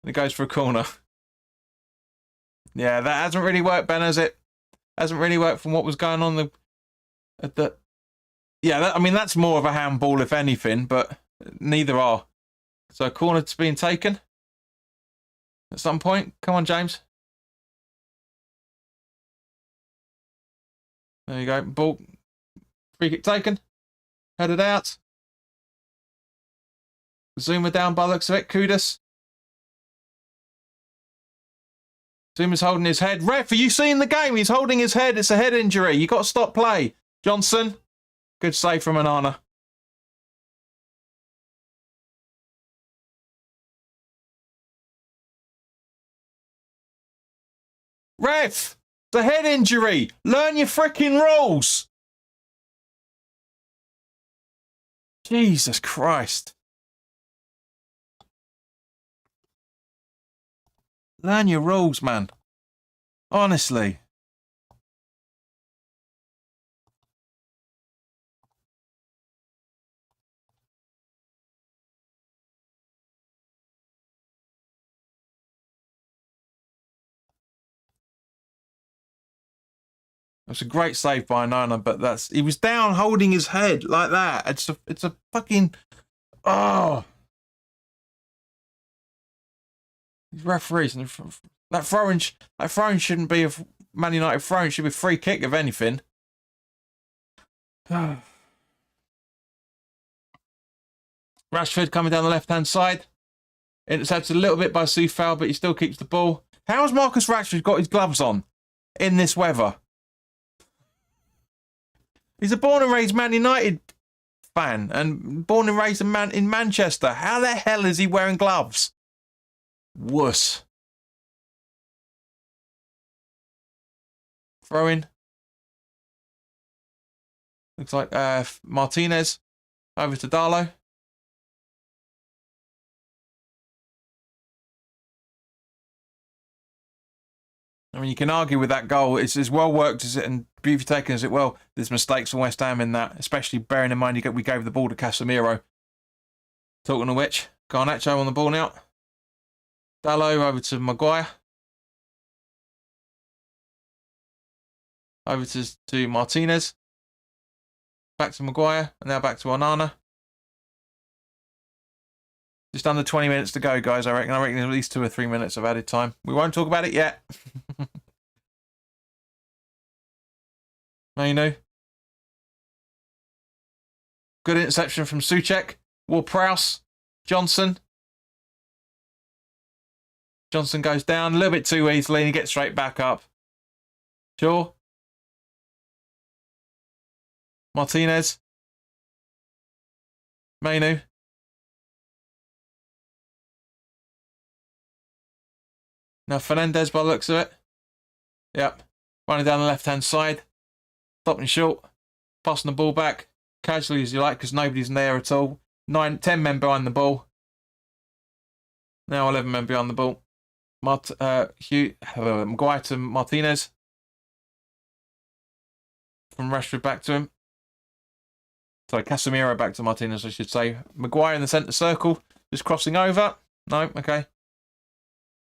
And it goes for a corner. Yeah, that hasn't really worked, Ben, has it? Hasn't really worked from what was going on I mean, that's more of a handball, if anything, but neither are. So a corner's being taken at some point. Come on, James. There you go. Ball. Free kick taken. Headed out. Zuma down by the looks of it. Kudus. Zuma's holding his head. Ref, are you seeing the game? He's holding his head. It's a head injury. You got to stop play. Johnson. Good save from Onana. Ref, it's a head injury. Learn your freaking rules. Jesus Christ. Learn your rules, man. Honestly. It's a great save by Onana, but he was down holding his head like that. It's a fucking These referees and that throwing shouldn't be a Man United throwing. It should be a free kick, if anything. Rashford coming down the left-hand side. Intercepted a little bit by Soufal, but he still keeps the ball. How has Marcus Rashford got his gloves on in this weather? He's a born and raised Man United fan and born and raised in Manchester. How the hell is he wearing gloves? Wuss. Throw in. Looks like Martinez over to Darlow. I mean, you can argue with that goal. It's as well worked as it and beautifully taken as it well. There's mistakes from West Ham in that, especially bearing in mind we gave the ball to Casemiro. Talking of which, Garnacho on the ball now. Dalot over to Maguire. Over to Martinez. Back to Maguire, and now back to Onana. Just under 20 minutes to go, guys. I reckon at least 2 or 3 minutes of added time. We won't talk about it yet. Mainu. Good interception from Souček. Ward-Prowse. Johnson. Johnson goes down a little bit too easily and he gets straight back up. Sure. Martinez. Mainu. Now Fernandez by the looks of it. Yep. Running down the left-hand side. Stopping short. Passing the ball back. Casually as you like because nobody's there at all. 10 men behind the ball. Now 11 men behind the ball. Maguire to Martinez. From Rashford back to him. Sorry, Casemiro back to Martinez, I should say. Maguire in the centre circle, just crossing over. No, okay.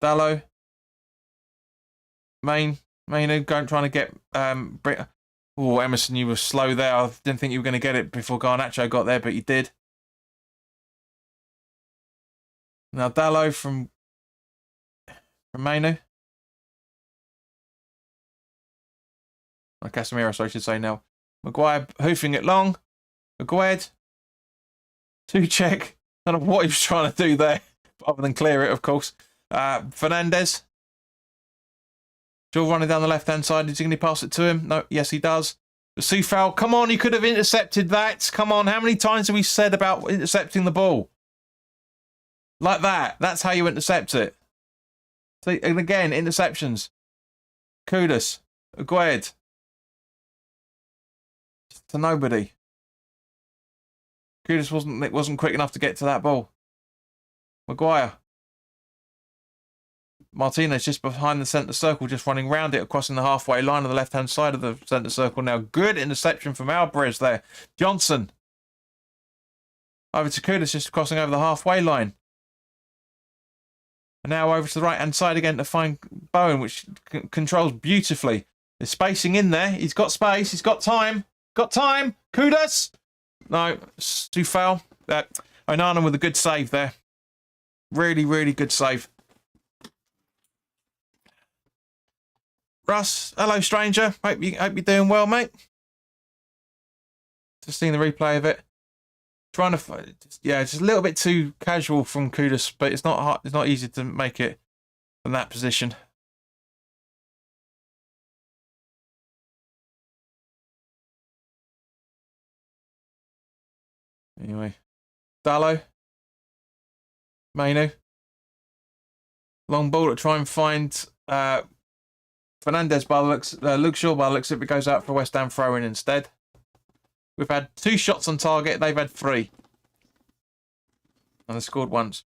Dalot. Mainu trying to get oh, Emerson, you were slow there. I didn't think you were going to get it before Garnacho got there, but you did. Now Dalot from Mainu. Or Casemiro, so I should say now. Maguire hoofing it long. Maguire. Tuchek. I don't know what he was trying to do there, other than clear it, of course. Fernandez. Still running down the left-hand side. Is he going to pass it to him? No. Yes, he does. Soufal, come on, you could have intercepted that. Come on, how many times have we said about intercepting the ball? Like that. That's how you intercept it. So, and again, interceptions. Kudus. Agued. To nobody. Kudus wasn't quick enough to get to that ball. Maguire. Martinez just behind the centre circle, just running round it, crossing the halfway line on the left-hand side of the centre circle. Now, good interception from Alvarez there. Johnson. Over to Kudus, just crossing over the halfway line. And now over to the right-hand side again to find Bowen, which controls beautifully. There's spacing in there. He's got space. He's got time. Got time. Kudus. No, it's too foul. Onana with a good save there. Really, really good save. Russ, hello, stranger. Hope you're doing well, mate. Just seeing the replay of it. Trying to, yeah, just a little bit too casual from Kudus, but it's not hard, it's not easy to make it from that position. Anyway, Dalot, Mainu, long ball to try and find Fernandez by the looks, Luke Shaw by the looks if it goes out for West Ham throw-in instead. We've had 2 shots on target, they've had 3. And they scored once.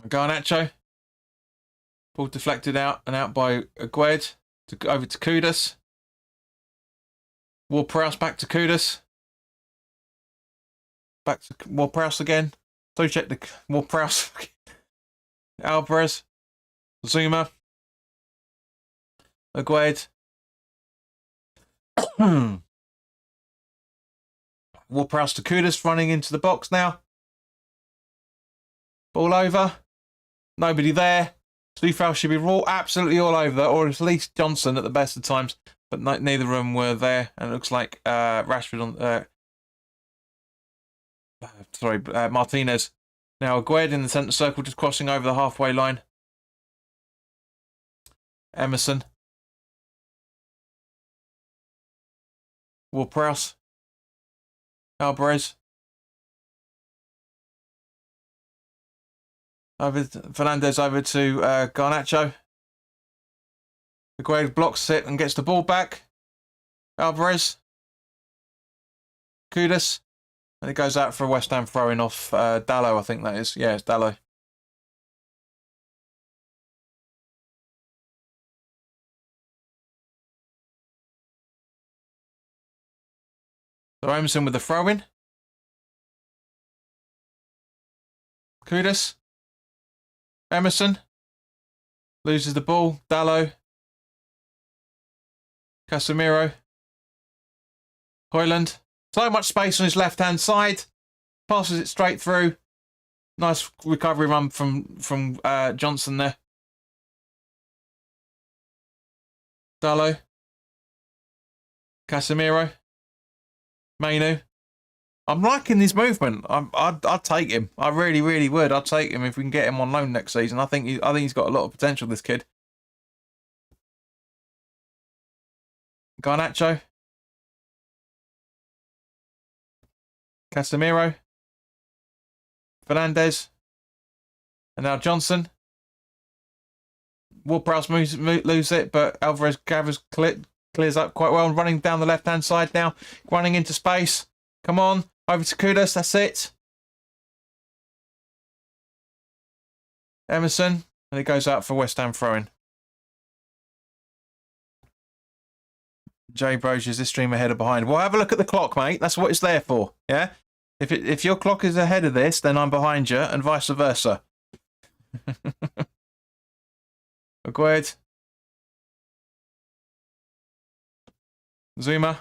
Garnacho. Ball deflected out and out by Agued. Over to Kudus. Ward-Prowse back to Kudus. Back to Ward-Prowse again. So check the Ward-Prowse. Alvarez. Zuma. Agued. Ward-Prowse to Kudus running into the box now. Ball over. Nobody there. Soufal should be absolutely all over that, or at least Johnson at the best of times. But neither of them were there, and it looks like Rashford on. Martinez. Now Agued in the centre circle, just crossing over the halfway line. Emerson. Ward-Prowse. Alvarez. Fernandez over to Garnacho. Agued blocks it and gets the ball back. Alvarez. Kudus. And it goes out for a West Ham throwing off Dalot, I think that is. Yeah, it's Dalot. So Emerson with the throw-in. Kudus. Emerson loses the ball. Dalot. Casemiro. Højlund. So much space on his left-hand side. Passes it straight through. Nice recovery run from Johnson there. Dalot. Casemiro. Mainu. I'm liking his movement. I'd take him. I really, really would. I'd take him if we can get him on loan next season. I think he's got a lot of potential, this kid. Garnacho. Casemiro. Fernandez. And now Johnson. Ward-Prowse lose it, but Alvarez clears up quite well. Running down the left-hand side now. Running into space. Come on. Over to Kudus. That's it. Emerson. And it goes out for West Ham throwing. Jay Broge, is this stream ahead or behind? Well, have a look at the clock, mate. That's what it's there for. Yeah? If your clock is ahead of this, then I'm behind you, and vice versa. Agreed. Zuma.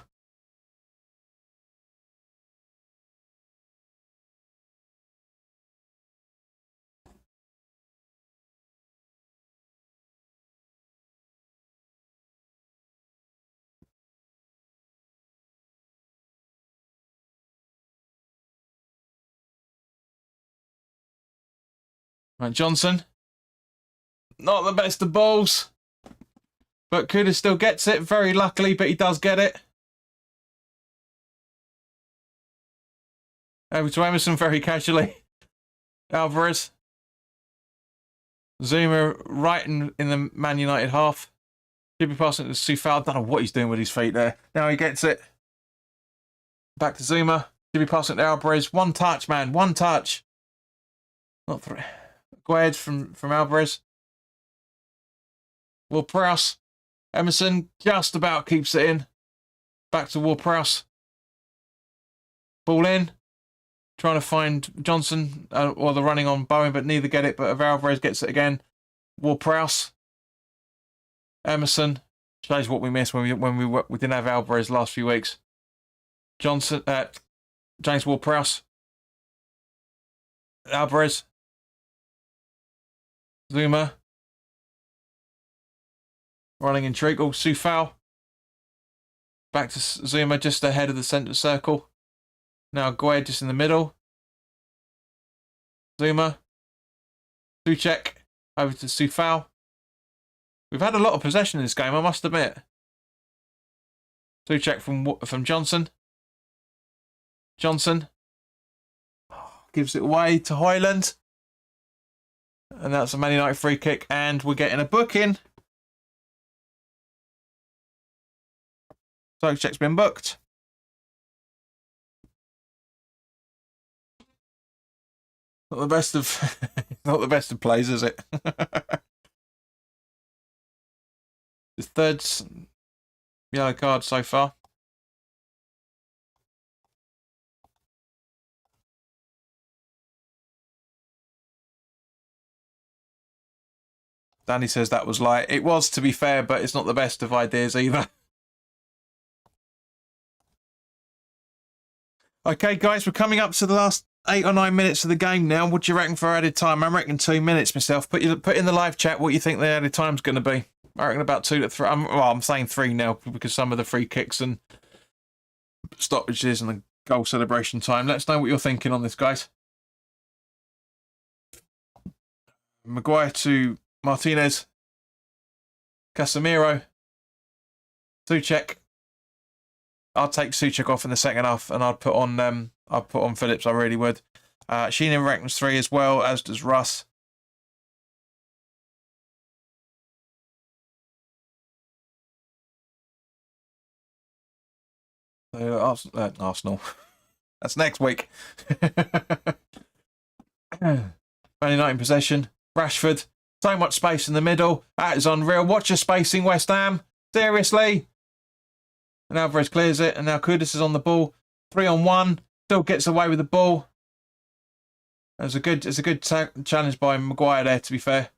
Right, Johnson. Not the best of balls. But Kuda still gets it, very luckily, but he does get it. Over to Emerson very casually. Alvarez. Zuma right in the Man United half. Should be passing to Soufal. I don't know what he's doing with his feet there. Now he gets it. Back to Zuma. Should be passing to Alvarez. One touch, man. One touch. Not three. Gued from Alvarez. Ward-Prowse. Emerson just about keeps it in. Back to Ward-Prowse. Ball in. Trying to find Johnson or the running on Bowen, but neither get it. But Alvarez gets it again. Ward-Prowse. Emerson. Shows what we missed when we didn't have Alvarez last few weeks. Johnson. James Ward-Prowse. Alvarez. Zuma. Running in treacle. Soufal. Back to Zuma just ahead of the centre circle. Now Gued just in the middle. Zuma. Souček. Over to Soufal. We've had a lot of possession in this game, I must admit. Souček from Johnson. Johnson. Gives it away to Highland. And that's a Man United free kick. And we're getting a booking. Souček's been booked. Not the best of not the best of plays, is it? His third yellow card so far. Danny says that was light. It was, to be fair, but it's not the best of ideas either. Okay, guys, we're coming up to the last 8 or 9 minutes of the game now. What do you reckon for added time? I reckon 2 minutes myself. Put in the live chat what you think the added time's going to be. I reckon about 2 to 3. I'm saying 3 now because some of the free kicks and stoppages and the goal celebration time. Let us know what you're thinking on this, guys. Maguire to Martinez. Casemiro. Souček. I'll take Souček off in the second half, and I'd put on Phillips. I really would. Sheena reckons 3 as well, as does Russ. Arsenal. That's next week. Man United in possession. Rashford. So much space in the middle. That is unreal. Watch your spacing, West Ham. Seriously. And Alvarez clears it. And now Kudus is on the ball. 3-on-1. Still gets away with the ball. It's a good challenge by Maguire there, to be fair.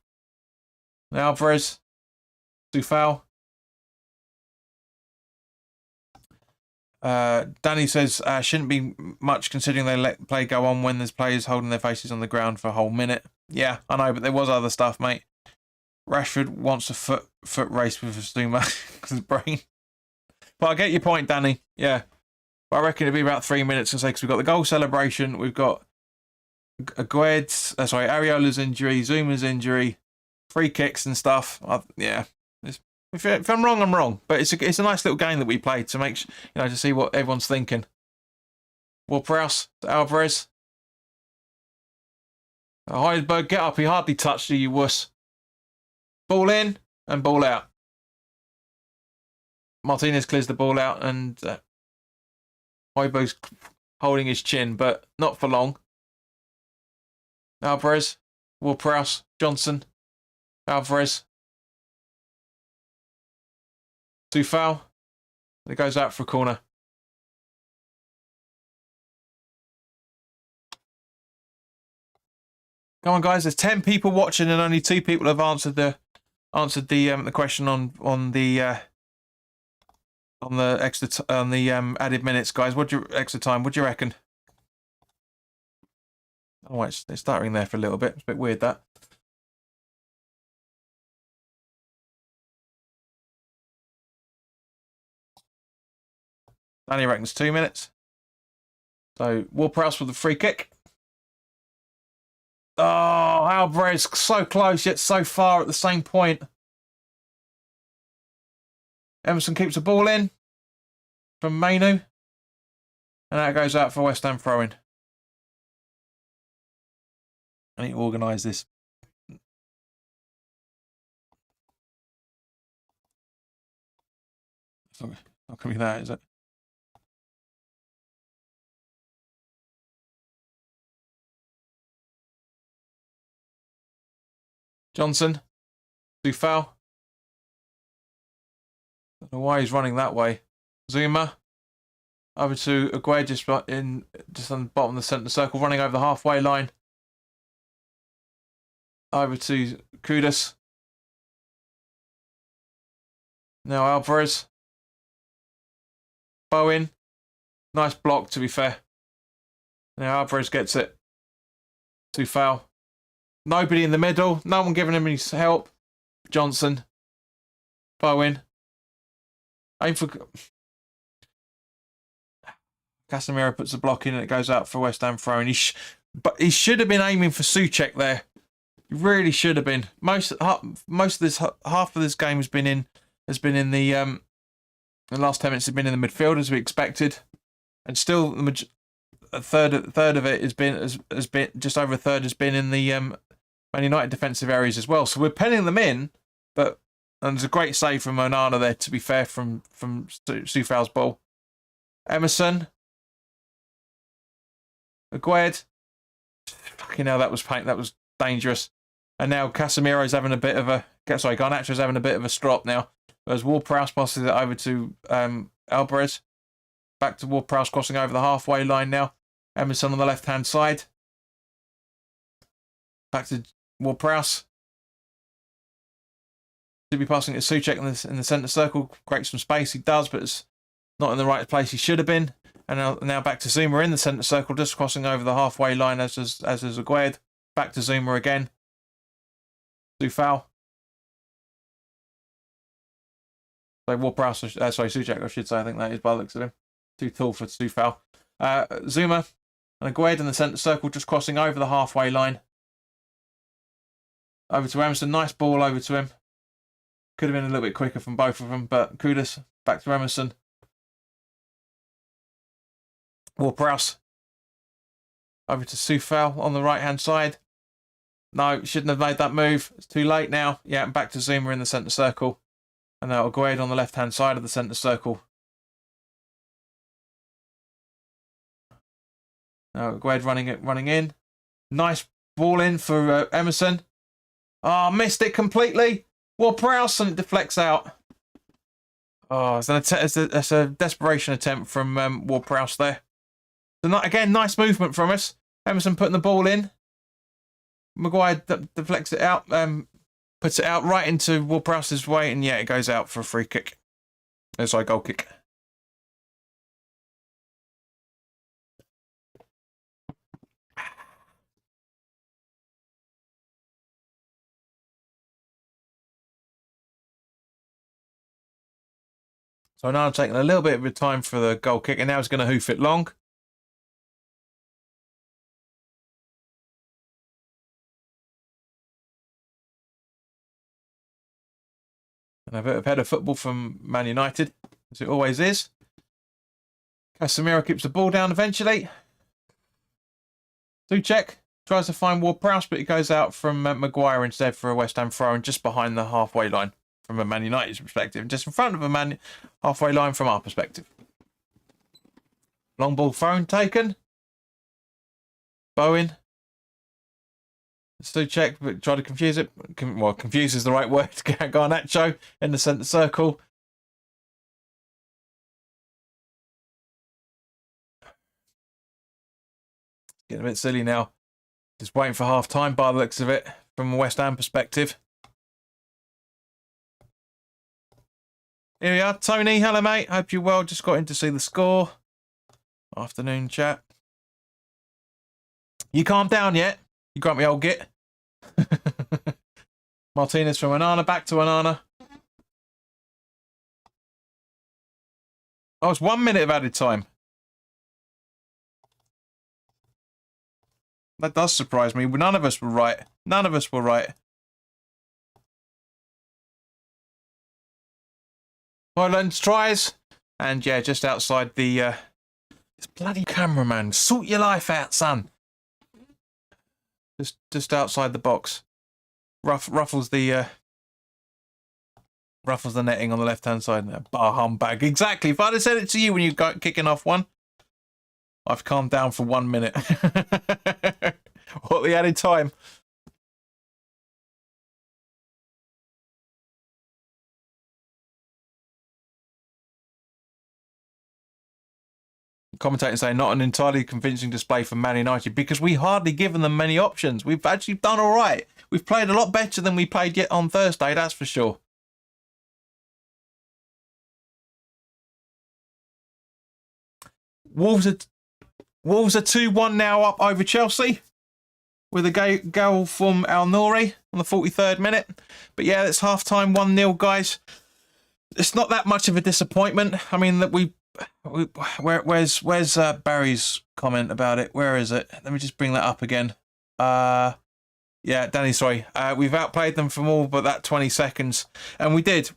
Now Alvarez. Soufal. Danny says, shouldn't be much considering they let play go on when there's players holding their faces on the ground for a whole minute. Yeah, I know, but there was other stuff, mate. Rashford wants a foot race with Zuma because his brain. But I get your point, Danny. Yeah. But I reckon it'll be about 3 minutes because we've got the goal celebration, we've got Ariola's injury, Zuma's injury, free kicks and stuff. Yeah. We If I'm wrong, I'm wrong. But it's a nice little game that we played to make to see what everyone's thinking. Ward-Prowse to Alvarez. Heidelberg, get up. He hardly touched you, you wuss. Ball in and ball out. Martinez clears the ball out, and Heidelberg's holding his chin, but not for long. Alvarez, Ward-Prowse, Johnson, Alvarez. Too foul. It goes out for a corner. Come on, guys. There's 10 people watching, and only 2 people have answered the question on the added minutes, guys. Extra time? What do you reckon? Oh, it's starting there for a little bit. It's a bit weird that. Danny reckons 2 minutes. So Ward-Prowse with the free kick. Oh, Alvarez so close yet so far at the same point. Emerson keeps the ball in from Mainu. And that goes out for West Ham throw-in. I need to organise this. It's not going to be that, is it? Johnson. Too foul. Don't know why he's running that way. Zuma. Over to Aguirre just on the bottom of the centre circle, running over the halfway line. Over to Kudus. Now Alvarez. Bowen. Nice block, to be fair. Now Alvarez gets it. Too foul. Nobody in the middle. No one giving him any help. Johnson. Bowen. Aim for... Casemiro puts the block in and it goes out for West Ham throw-in. But he should have been aiming for Souček there. He really should have been. Most of this half of this game has been in the last 10 minutes have been in the midfield as we expected, and still a third of it has been just over a third has been in the Man United defensive areas as well. So we're penning them in, and there's a great save from Onana there, to be fair, from Soufal's ball. Emerson. Aguirre. Fucking hell, that was dangerous. And now Casemiro's having a bit of a... Sorry, Garnacho's having a bit of a strop now. As Ward-Prowse passes it over to Alvarez. Back to Ward-Prowse crossing over the halfway line now. Emerson on the left-hand side. Back to Ward-Prowse. Should be passing it to Souček in the centre circle. Creates some space. He does, but it's not in the right place he should have been. And now back to Zuma in the centre circle, just crossing over the halfway line as is Aguirre. Back to Zuma again. Soufal. So Ward-Prowse, Souček, I should say. I think that is by the looks of him. Too tall for Soufal. Zuma and Aguirre in the centre circle, just crossing over the halfway line. Over to Emerson. Nice ball over to him. Could have been a little bit quicker from both of them, but Kudus back to Emerson. Ward-Prowse. Over to Soufal on the right-hand side. No, shouldn't have made that move. It's too late now. Yeah, and back to Zuma in the centre circle. And now Aguirre on the left-hand side of the centre circle. Now Aguirre running in. Nice ball in for Emerson. Oh, missed it completely. Ward-Prowse, and it deflects out. Oh, it's a desperation attempt from Ward-Prowse there. So again, nice movement from us. Emerson putting the ball in. Maguire deflects it out, puts it out right into Ward-Prowse's way, and yeah, it goes out for a free kick. Sorry, goal kick. So now I'm taking a little bit of time for the goal kick, and now he's going to hoof it long. And A bit of header football from Man United, as it always is. Casemiro keeps the ball down eventually. Souček tries to find Ward-Prowse, but it goes out from Maguire instead for a West Ham throw, and just behind the halfway line from a Man United perspective, just in front of a halfway line from our perspective. Long ball thrown taken. Bowen. Souček try to confuse it. Well, confuse is the right word. Garnacho in the centre circle. Getting a bit silly now. Just waiting for half time by the looks of it from a West Ham perspective. Here we are. Tony, hello mate. Hope you're well. Just got in to see the score. Afternoon chat. You calmed down yet? You got me old git. Martinez from Onana. Back to Onana. Oh, it's 1 minute of added time. That does surprise me. None of us were right. None of us were right. Highlands tries. And yeah, just outside the... this bloody cameraman. Sort your life out, son. Just outside the box. Ruffles the netting on the left-hand side. Bar humbug. Exactly. If I'd have said it to you when you got kicking off one, I've calmed down for 1 minute. What the added time? Commentators say not an entirely convincing display for Man United because we hardly given them many options. We've actually done all right. We've played a lot better than we played yet on Thursday, that's for sure. Wolves are 2-1 now up over Chelsea with a goal from Al Nouri on the 43rd minute. But yeah, it's half-time, 1-0, guys. It's not that much of a disappointment. I mean, that where's Barry's comment about it? Where is it? Let me just bring that up again. Yeah, Danny, sorry. We've outplayed them from all but that 20 seconds. And we did.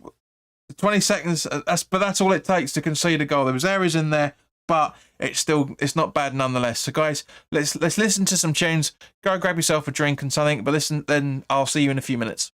20 seconds, but that's all it takes to concede a goal. There was errors in there, but it's not bad nonetheless. So guys, let's listen to some tunes. Go grab yourself a drink and something, but listen, then I'll see you in a few minutes.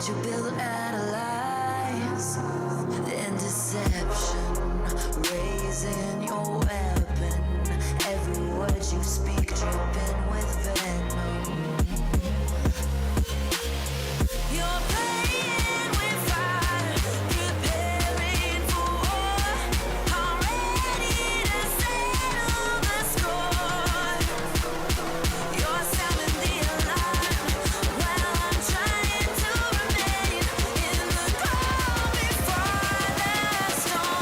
you build out of lies and deception, raising your weapon. Every word you speak dripping with venom. You're playing with fire, preparing for war. I'm ready to settle the score. You're sounding the alarm while I'm trying to remain in the calm before the storm.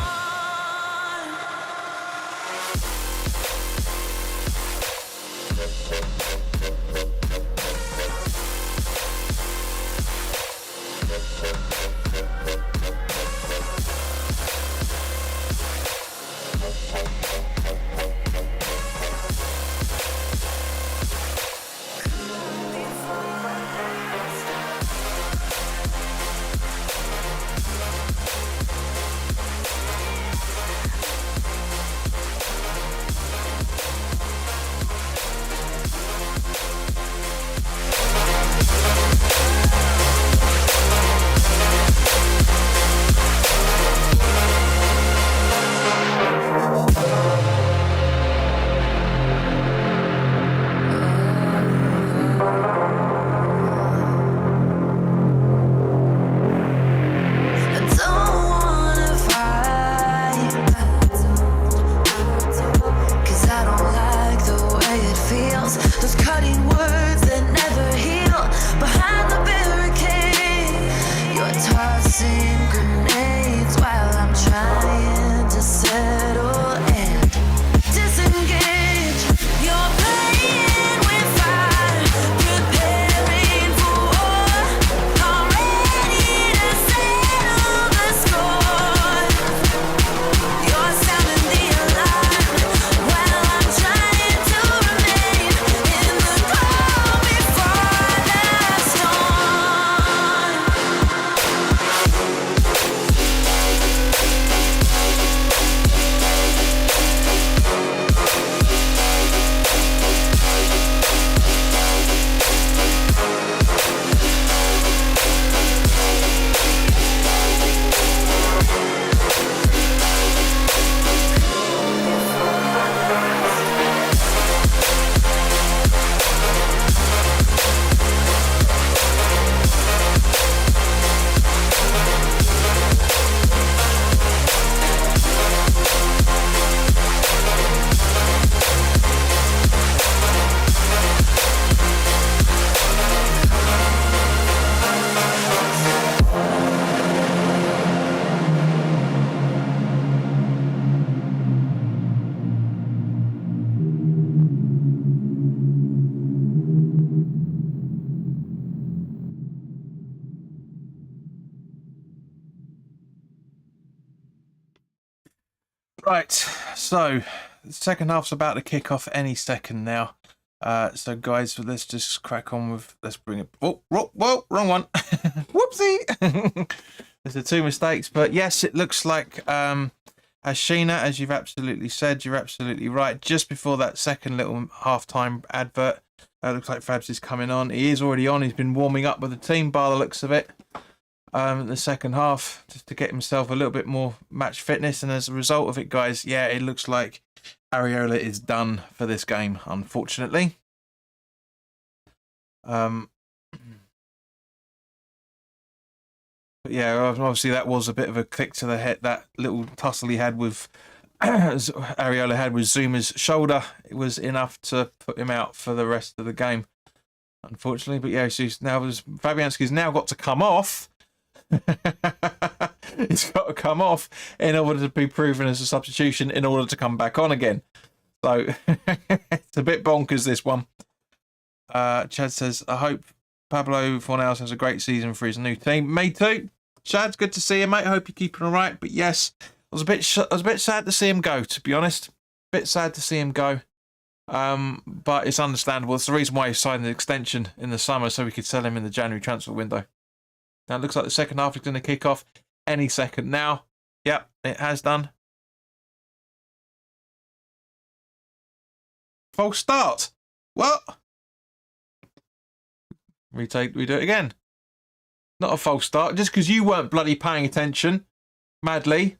I don't wanna fight, 'cause I don't like the way it feels. Those cutting words that never heal. Behind the barricade, you're tossing grenades while I'm trying to settle and disengage. You're playing with fire, preparing for war. I'm ready to settle the score. You're sounding the alarm while I'm trying to remain in the calm before the storm. Right, so the second half's about to kick off any second now. So guys, let's just crack on with. Let's bring it. Whoa, wrong one. Whoopsie. There's the two mistakes, but yes, it looks like Sheena, as you've absolutely said, you're absolutely right. Just before that second little halftime advert, looks like Fabs is coming on. He is already on. He's been warming up with the team by the looks of it. The second half, just to get himself a little bit more match fitness, and as a result of it, guys, yeah, it looks like Areola is done for this game, unfortunately. But yeah, obviously that was a bit of a kick to the head. That little tussle he had with Areola had with Zuma's shoulder, it was enough to put him out for the rest of the game, unfortunately. But yeah, so Fabianski's now got to come off. He's got to come off in order to be proven as a substitution in order to come back on again. So it's a bit bonkers, this one. Chad says, I hope Pablo Fornals has a great season for his new team. Me too. Chad's good to see you, mate. I hope you're keeping all right. But yes, I was a bit sad to see him go, to be honest. A bit sad to see him go. But it's understandable. It's the reason why he signed the extension in the summer, so we could sell him in the January transfer window. Now it looks like the second half is going to kick off any second now. Yep, it has done. False start. What? We do it again. Not a false start. Just because you weren't bloody paying attention. Madly.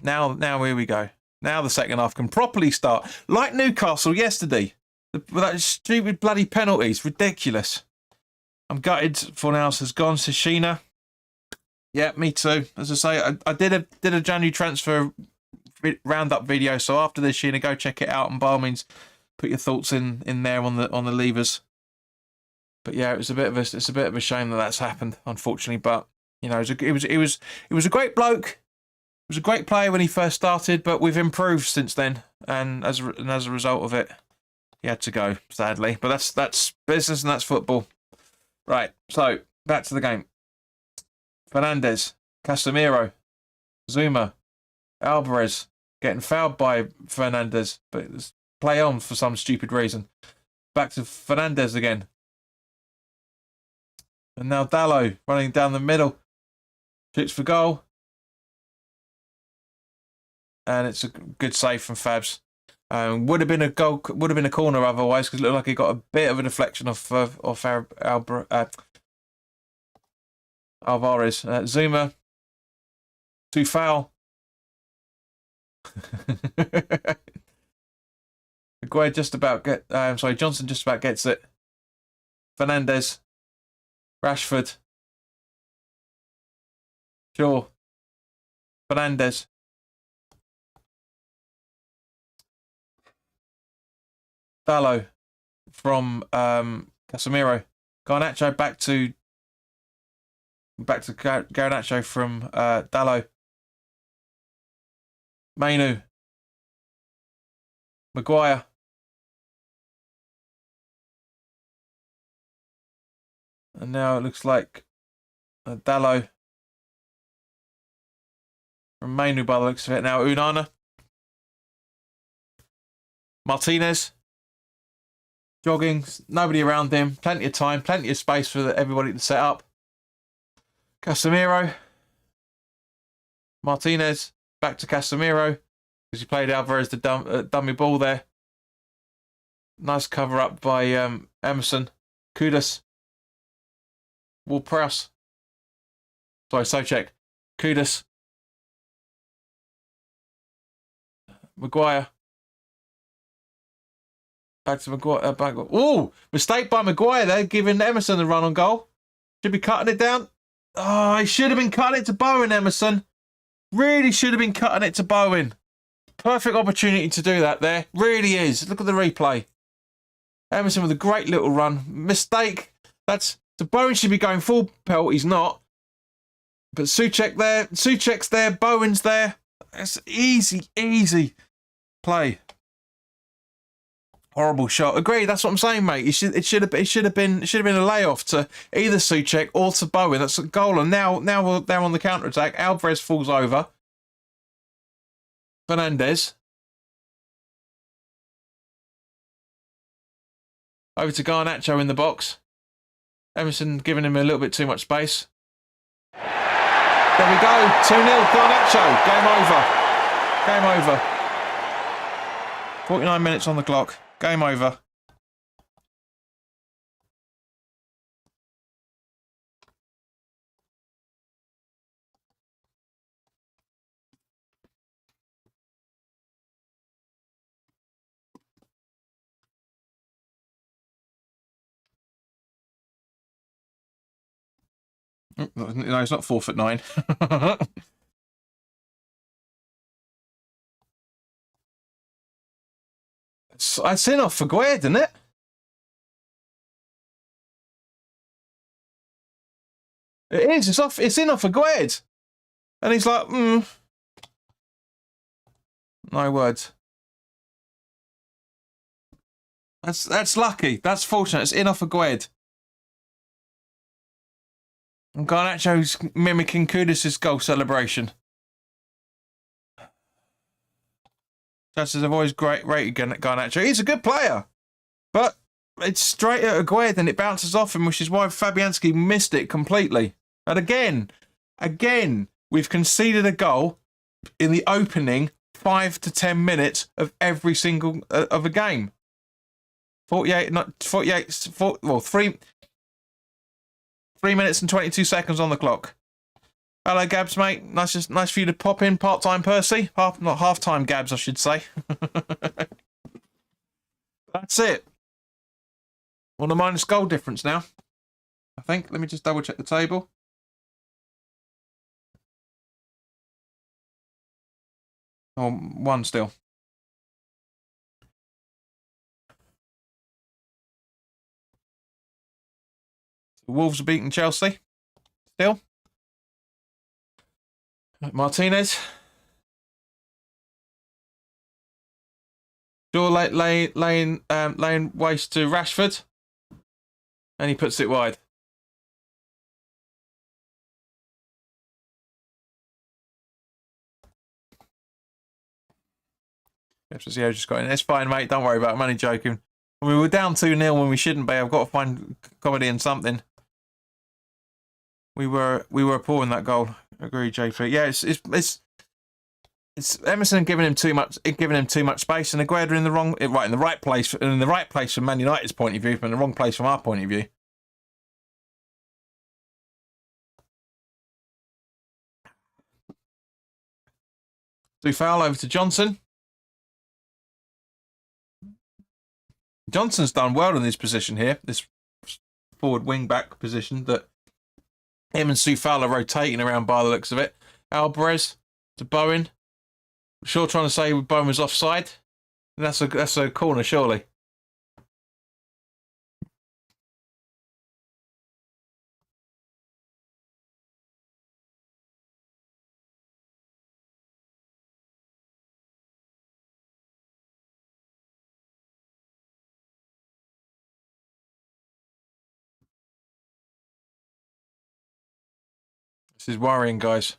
Now here we go. Now the second half can properly start. Like Newcastle yesterday. With that stupid bloody penalties. Ridiculous. I'm gutted Fornals has gone. Says Sheena. Yeah, me too. As I say, I did a January transfer roundup video. So after this, Sheena, go check it out. And by all means, put your thoughts in there on the levers. But yeah, it's a bit of a shame that that's happened, unfortunately. But you know, it was a great bloke. He was a great player when he first started, but we've improved since then, and as a result of it, he had to go, sadly. But that's business and that's football. Right, so back to the game. Fernandez, Casemiro, Zuma, Alvarez getting fouled by Fernandez, but it's play on for some stupid reason. Back to Fernandez again. And now Dalot running down the middle. Shoots for goal. And it's a good save from Fabs. Would have been a goal. Would have been a corner otherwise, because it looked like he got a bit of a deflection off Alvarez. Zuma. Too foul. Maguire just about Johnson just about gets it. Fernandez. Rashford. Shaw. Fernandez. Dalot from Casemiro. Garnacho back to Garnacho from Dalot. Mainu. Maguire. And now it looks like Dalot from Mainu by the looks of it. Now Unana. Martinez. Jogging, nobody around him, plenty of time, plenty of space for everybody to set up. Casemiro. Martinez, back to Casemiro, because he played Alvarez the dummy ball there. Nice cover up by Emerson. Kudus. Ward-Prowse. Sorry, Souček. Kudus. Maguire. Back to Maguire. Ooh! Mistake by Maguire there, giving Emerson the run on goal. Should be cutting it down. Oh, he should have been cutting it to Bowen, Emerson. Really should have been cutting it to Bowen. Perfect opportunity to do that there. Really is. Look at the replay. Emerson with a great little run. Mistake. So Bowen should be going full pelt. He's not. But Souček there. Souček's there. Bowen's there. That's easy play. Horrible shot. Agree. That's what I'm saying, mate. It should have been a layoff to either Souček or to Bowen. That's a goal. And now they're on the counter attack. Alvarez falls over. Fernandez. Over to Garnacho in the box. Emerson giving him a little bit too much space. There we go. 2-0. Garnacho. Game over. 49 minutes on the clock. Game over. No, it's not 4'9". It's in off for Gued, isn't it? It is. It's off. It's in off for Gued, and he's like, no words. That's lucky. That's fortunate. It's in off for Gued. And Garnacho's mimicking Kudus' goal celebration. Just as I've always rated Garnacho. He's a good player. But it's straight at Aguirre and it bounces off him, which is why Fabianski missed it completely. And again, we've conceded a goal in the opening 5 to 10 minutes of every single of a game. 48, not 48, well, 3 minutes and 22 seconds on the clock. Hello, Gabs, mate. Nice for you to pop in part-time, Percy. Not half-time, Gabs, I should say. That's it. On a minus goal difference now, I think. Let me just double-check the table. Oh, one still. The Wolves are beating Chelsea. Still. Martinez. Shaw laying waste to Rashford. And he puts it wide. FCO just got in. It's fine, mate. Don't worry about it. I'm only joking. We were down 2-0 when we shouldn't be. I've got to find comedy in something. We were poor in that goal. Agreed, JP. Yeah, it's Emerson giving him too much space, and Aguero in the right place from Man United's point of view, but in the wrong place from our point of view. Do foul over to Johnson. Johnson's done well in this position here, this forward wing-back position that him and Soufal are rotating around by the looks of it. Alvarez to Bowen. Shaw trying to say Bowen was offside. That's a corner, surely. This is worrying, guys.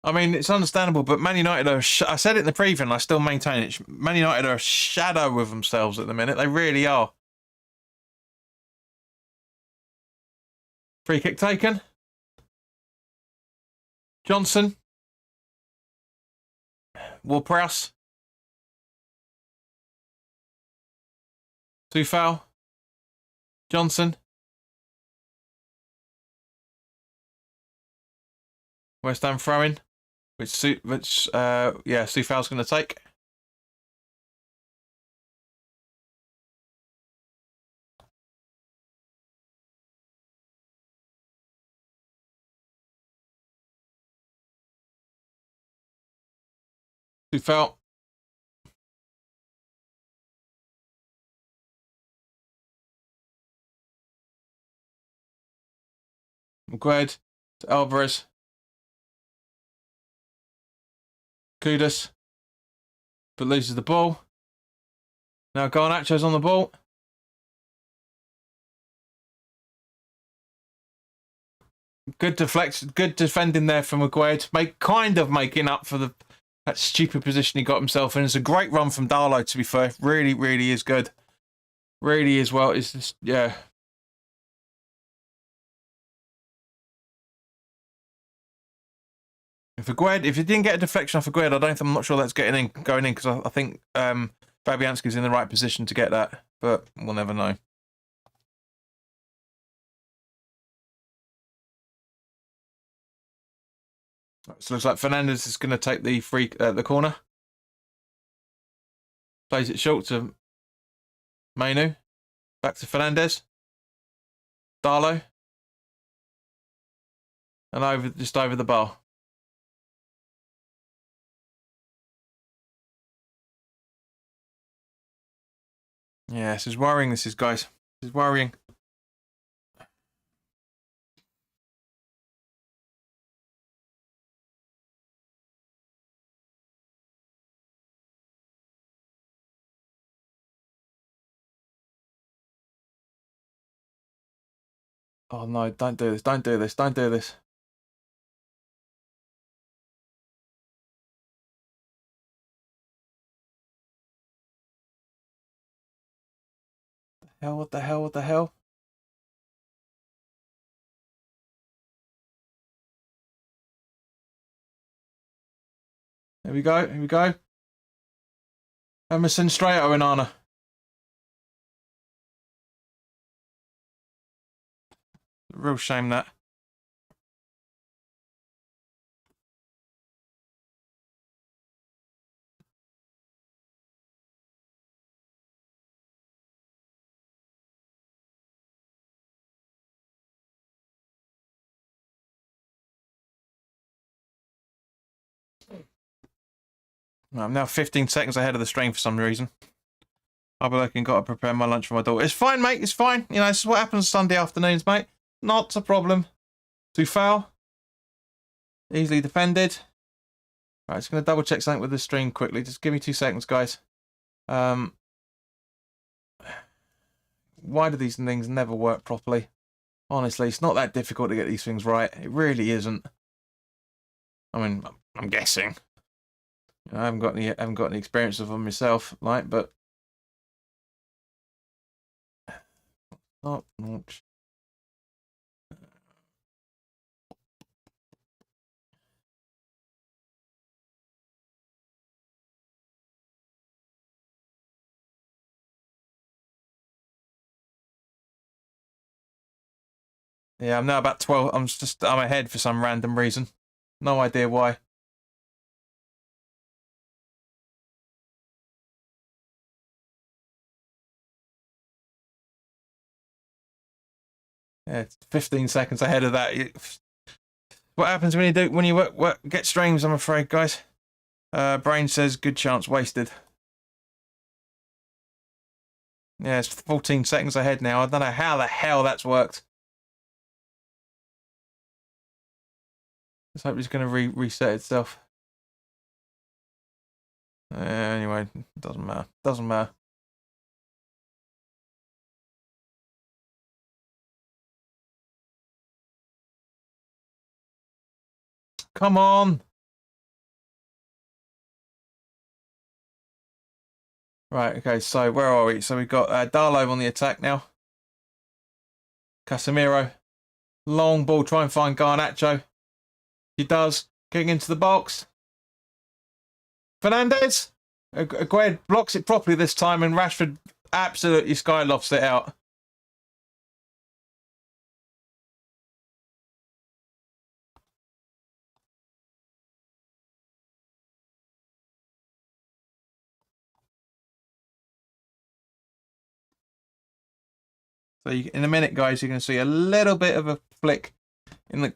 I mean, it's understandable, but Man United are... I said it in the preview, and I still maintain it. Man United are a shadow of themselves at the minute. They really are. Free kick taken. Johnson. Ward-Prowse. Soufal. Johnson. West Ham throwing, which Soufal's going to take. Soufal. Maguire to Alvarez. Kudus, but loses the ball. Now Garnacho's on the ball. Good defending there from Maguire to making up for that stupid position he got himself in. It's a great run from Darlow, to be fair. Really, really is good. Really is well. It's just, yeah. If it didn't get a deflection off Aguero, I'm not sure that's going in, because I think Fabianski's in the right position to get that, but we'll never know. So it looks like Fernandes is going to take the corner. Plays it short to Mainu. Back to Fernandes. Darlow. And just over the bar. Yeah, this is worrying, guys. This is worrying. Oh no, don't do this, don't do this, don't do this. What the hell? Here we go. Emerson straight at Onana. Real shame that. I'm now 15 seconds ahead of the stream for some reason. I'll be looking, got to prepare my lunch for my daughter. It's fine, mate. It's fine. You know, this is what happens Sunday afternoons, mate. Not a problem. Too foul. Easily defended. Right, just going to double check something with the stream quickly. Just give me 2 seconds, guys. Why do these things never work properly? Honestly, it's not that difficult to get these things right. It really isn't. I mean, I'm guessing. You know, I haven't got any experience of them myself, like, but not much. Yeah, I'm now about 12. I'm ahead for some random reason. No idea why. Yeah, it's 15 seconds ahead of that. What happens when you get streams, I'm afraid, guys. Brain says good chance wasted. Yeah, it's 14 seconds ahead now. I don't know how the hell that's worked. Let's hope it's going to reset itself. Anyway, doesn't matter. Doesn't matter. Come on. Right, okay, so where are we? So we've got Darlow on the attack now. Casemiro. Long ball, try and find Garnacho. He does. Getting into the box. Fernandez. Agued blocks it properly this time, and Rashford absolutely skylofts it out. So in a minute, guys, you're going to see a little bit of a flick in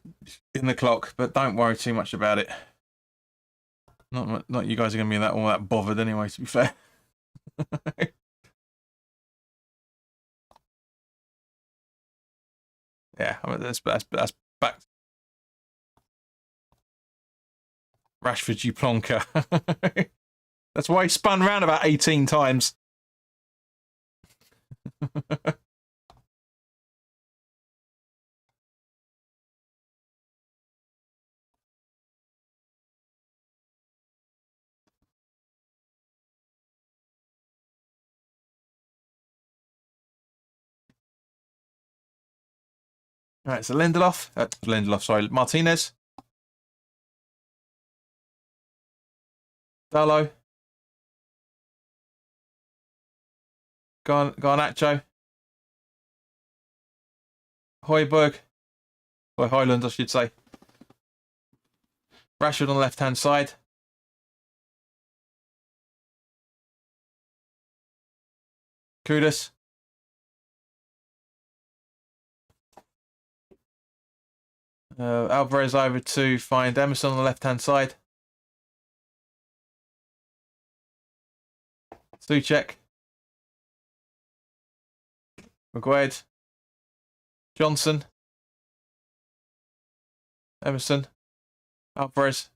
the clock, but don't worry too much about it. Not you guys are going to be all that bothered anyway, to be fair. Yeah, I mean, that's back. Rashford, you plonker. That's why he spun around about 18 times. All right, so sorry, Martinez. Darlow. Garnacho. Højbjerg. Or Highland, I should say. Rashford on the left-hand side. Kudus. Alvarez over to find Emerson on the left-hand side. Souček. Maguire. Johnson. Emerson. Alvarez.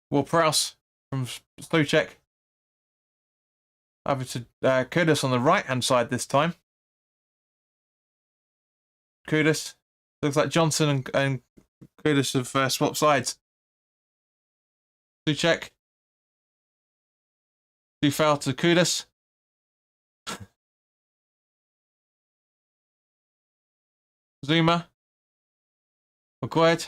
Ward-Prowse from Souček. Over to Kudus on the right-hand side this time. Kudus. Looks like Johnson and Kudus have swapped sides. Souček. Foul to Kudus. Zuma. Maguire.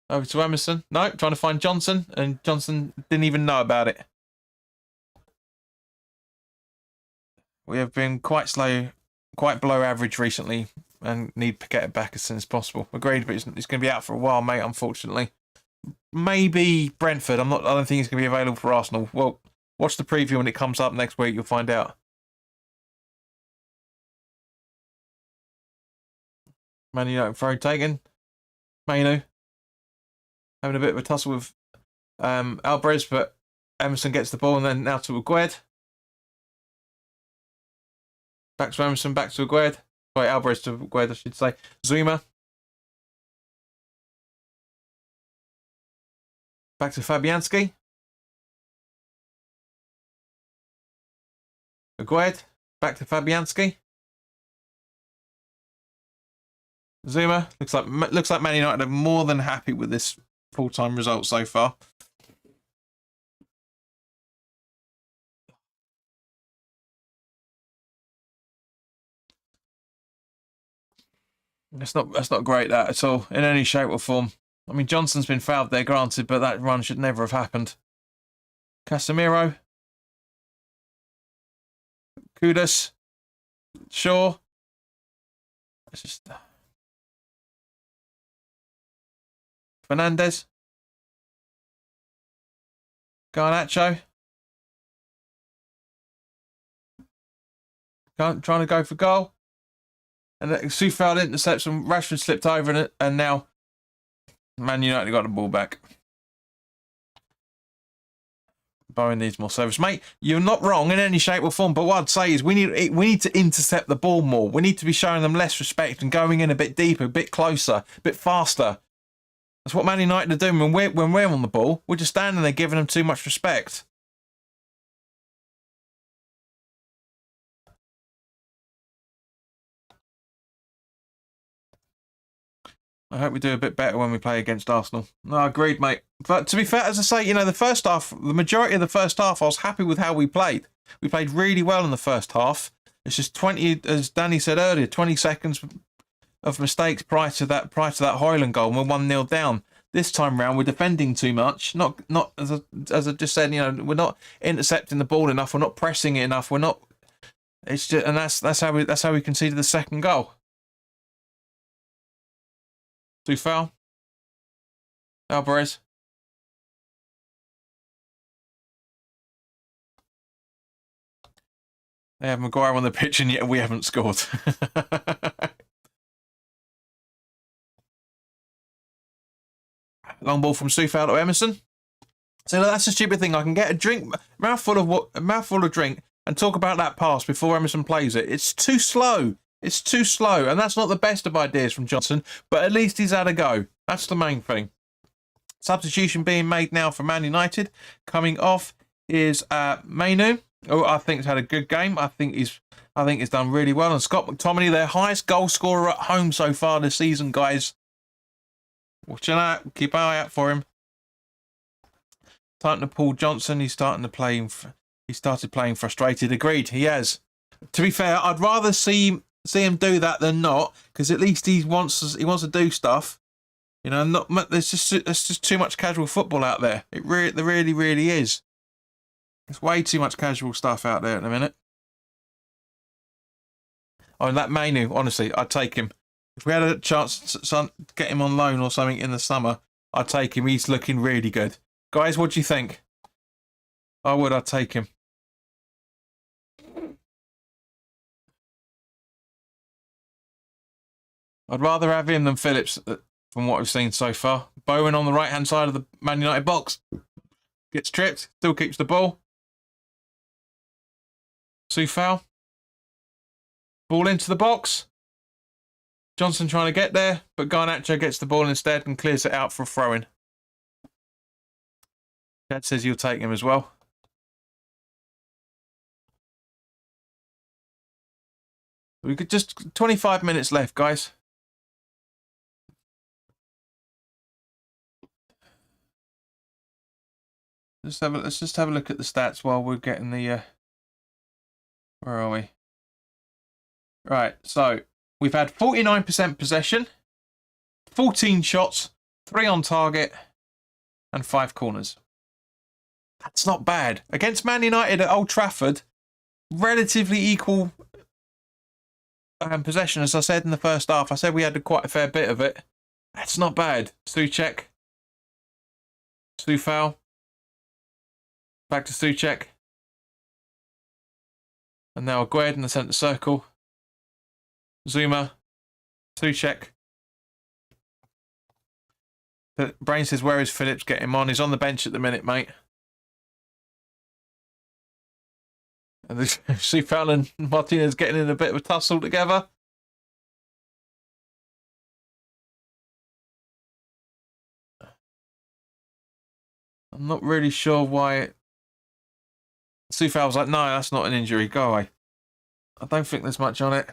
Over to Emerson. No, trying to find Johnson, and Johnson didn't even know about it. We have been quite slow, quite below average recently, and need to get it back as soon as possible. Agreed, but it's going to be out for a while, mate, unfortunately. Maybe Brentford. I don't think it's going to be available for Arsenal. Well, watch the preview when it comes up next week. You'll find out. Man United throw taken. Manu having a bit of a tussle with Alvarez, but Emerson gets the ball, and then now to Aguerd. Back to Emerson, back to Aguerd. Sorry, Alvarez to Aguerd, I should say. Zuma. Back to Fabianski. Aguerd. Back to Fabianski. Zuma. Looks like Man United are more than happy with this full-time result so far. That's not great, that at all, in any shape or form. I mean, Johnson's been fouled there, granted, but that run should never have happened. Casemiro. Kudus. Shaw. It's just... Fernandez. Garnacho. Trying to go for goal. And Sufal intercepts and Rashford slipped over, and now Man United got the ball back. Bowen needs more service. Mate, you're not wrong in any shape or form, but what I'd say is we need to intercept the ball more. We need to be showing them less respect and going in a bit deeper, a bit closer, a bit faster. That's what Man United are doing when we're on the ball. We're just standing there giving them too much respect. I hope we do a bit better when we play against Arsenal. No, agreed, mate. But to be fair, as I say, you know, the first half, the majority of the first half, I was happy with how we played. We played really well in the first half. It's just 20, as Danny said earlier, 20 seconds of mistakes prior to that Hoyland goal, and we're 1-0 down. This time round, we're defending too much. Not as I just said, you know, we're not intercepting the ball enough. We're not pressing it enough. We're not. It's just, and that's how we conceded the second goal. Too foul. Alvarez. They have Maguire on the pitch, and yet we haven't scored. Long ball from Sufal to Emerson. So that's a stupid thing. I can get a drink, mouthful of drink, and talk about that pass before Emerson plays it. It's too slow. It's too slow, and that's not the best of ideas from Johnson, but at least he's had a go. That's the main thing. Substitution being made now for Man United. Coming off is Manu, who I think has had a good game. I think he's done really well. And Scott McTominay, their highest goal scorer at home so far this season, guys. Watching out, keep an eye out for him. Starting to Paul Johnson, he started playing frustrated. Agreed, he has. To be fair, I'd rather see him do that than not, because at least he wants to do stuff. You know, there's just too much casual football out there. There really is. There's way too much casual stuff out there at the minute. Oh, and that Manu, honestly, I'd take him. If we had a chance to get him on loan or something in the summer, I'd take him. He's looking really good. Guys, what do you think? I'd take him. I'd rather have him than Phillips from what we've seen so far. Bowen on the right-hand side of the Man United box. Gets tripped, still keeps the ball. Sufal. Ball into the box. Johnson trying to get there, but Garnacho gets the ball instead and clears it out for a throw-in. Chad says you'll take him as well. We could just 25 minutes left, guys. Let's just have a look at the stats while we're getting the. Where are we? Right, so we've had 49% possession, 14 shots, 3 on target, and 5 corners. That's not bad. Against Man United at Old Trafford, relatively equal possession, as I said in the first half. I said we had quite a fair bit of it. That's not bad. Souček. Soufal. Back to Souček. And now Aguerd in the centre circle. Zuma. Souček. Brain says, where is Phillips? Get him on. He's on the bench at the minute, mate. And Soufal and Martinez getting in a bit of a tussle together. I'm not really sure why. Soufal was like, no, that's not an injury. Go away. I don't think there's much on it.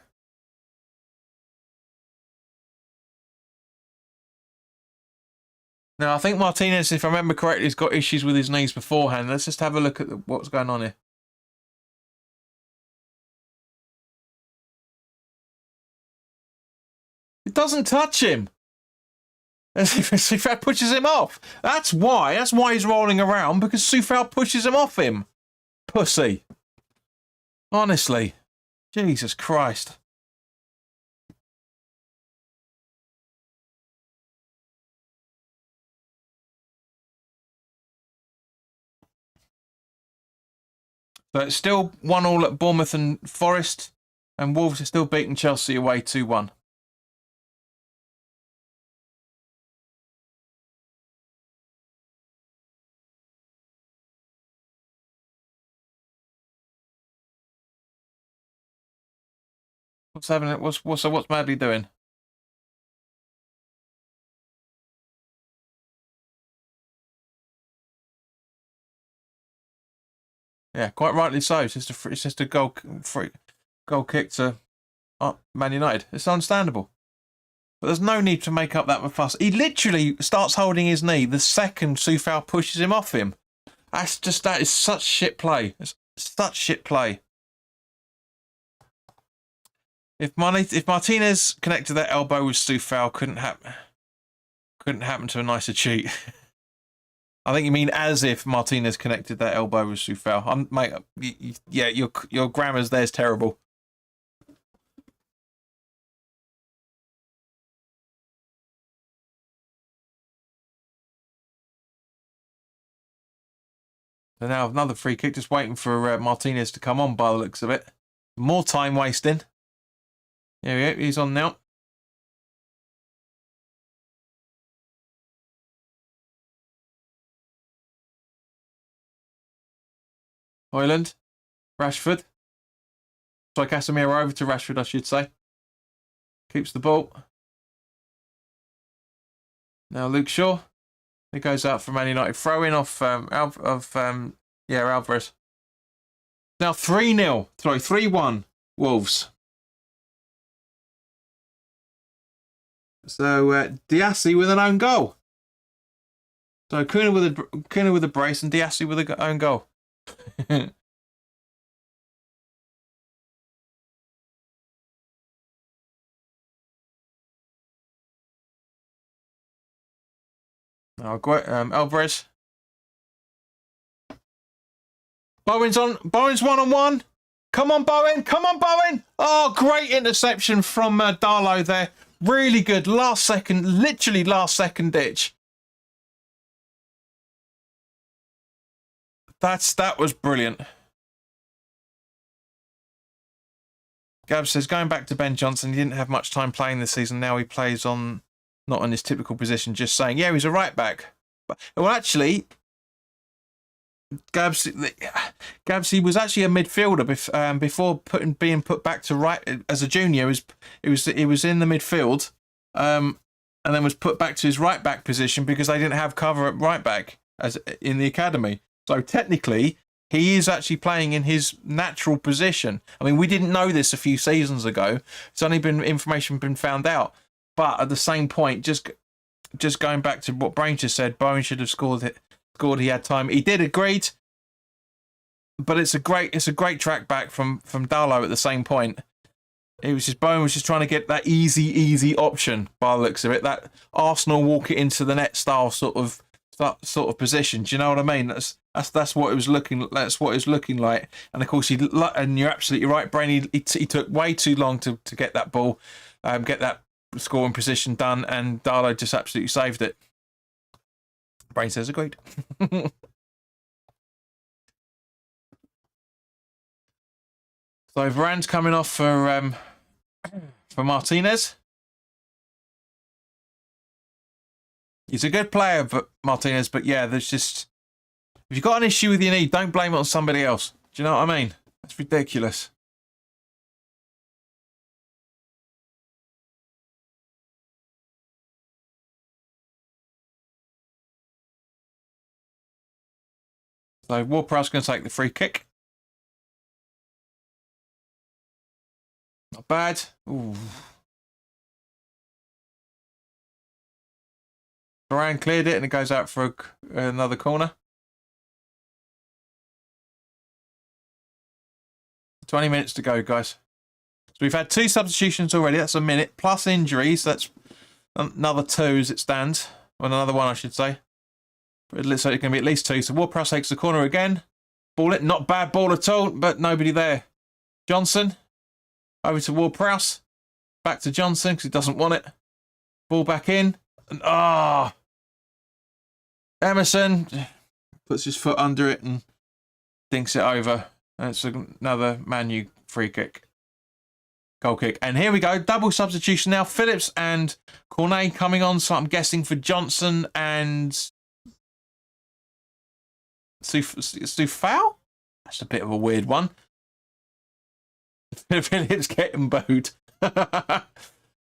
Now, I think Martinez, if I remember correctly, has got issues with his knees beforehand. Let's just have a look at what's going on here. It doesn't touch him. Soufal pushes him off. That's why. That's why he's rolling around, because Soufal pushes him off him. Pussy. Honestly. Jesus Christ. So it's still 1-1 at Bournemouth and Forest, and Wolves are still beating Chelsea away 2-1. What's happening? What's Madley doing? Yeah, quite rightly so. It's just a goal kick to Man United. It's understandable. But there's no need to make up that fuss. He literally starts holding his knee the second Soufal pushes him off him. That is such shit play. It's such shit play. If Martinez connected that elbow with Soufal, couldn't happen to a nicer cheat. I think you mean as if Martinez connected that elbow with Soufal. Mate, yeah, your grammar's there's terrible. So now another free kick, just waiting for Martinez to come on by the looks of it. More time wasting. There we go, he's on now. Højlund, Rashford. Sorry, Casemiro over to Rashford, I should say. Keeps the ball. Now Luke Shaw. He goes out for Man United. Throw in off Alvarez. Now 3-0. Sorry, 3-1 Wolves. So Diassi with an own goal. So Kuna with a brace and Diassi with an own goal. Alvarez. Bowen's 1-on-1. Come on, Bowen. Come on, Bowen. Oh, great interception from Darlow there. Really good. Literally last second ditch. That was brilliant. Gab says, going back to Ben Johnson, he didn't have much time playing this season. Now he plays not in his typical position. Just saying, yeah, he's a right back. Well, actually, Gabs, he was actually a midfielder before being put back to right as a junior. He was in the midfield, and then was put back to his right back position because they didn't have cover at right back as in the academy. So technically, he is actually playing in his natural position. I mean, we didn't know this a few seasons ago. It's only information been found out. But at the same point, just going back to what Brain just said, Bowen should have scored. He had time. He did, agreed. But it's a great track back from Darlow at the same point. It was just Bowen was just trying to get that easy option by the looks of it. That Arsenal walk it into the net style sort of position. Do you know what I mean? That's what it was looking. That's what it was looking like. And of course, and you're absolutely right, Brain. He took way too long to get that ball, get that scoring position done, and Darlow just absolutely saved it. Brain says agreed. So Varane's coming off for Martinez. He's a good player, but Martinez. But yeah, there's just if you've got an issue with your knee, don't blame it on somebody else. Do you know what I mean? That's ridiculous. So Ward-Prowse going to take the free kick. Not bad. Ooh. Varane cleared it and it goes out for another corner. 20 minutes to go, guys. So we've had 2 substitutions already. That's a minute. Plus injuries. That's another 2 as it stands. Well, another 1, I should say. But it looks like it's going to be at least 2. So Ward-Prowse takes the corner again. Ball it. Not bad ball at all, but nobody there. Johnson. Over to Ward-Prowse. Back to Johnson because he doesn't want it. Ball back in. And Emerson puts his foot under it and dinks it over. And it's another Man U free kick. Goal kick. And here we go. Double substitution now. Phillips and Cornet coming on. So I'm guessing for Johnson and Soufal? That's a bit of a weird one. Phillips getting booed. Oh,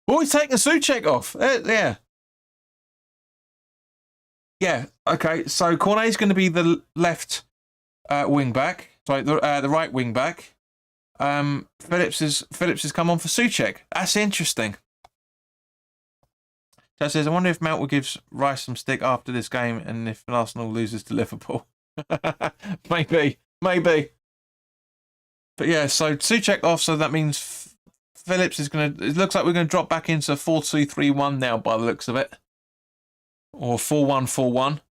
he's taking Souček off. Yeah. Yeah, okay. So Cornet's going to be the left wing back. Sorry, the right wing back. Phillips has come on for Souček. That's interesting. Chad says, I wonder if Mount will give Rice some stick after this game and if Arsenal loses to Liverpool. Maybe. But yeah, so Souček off, so that means Phillips is going to... It looks like we're going to drop back into 4-2-3-1 now by the looks of it. Or 4-1-4-1.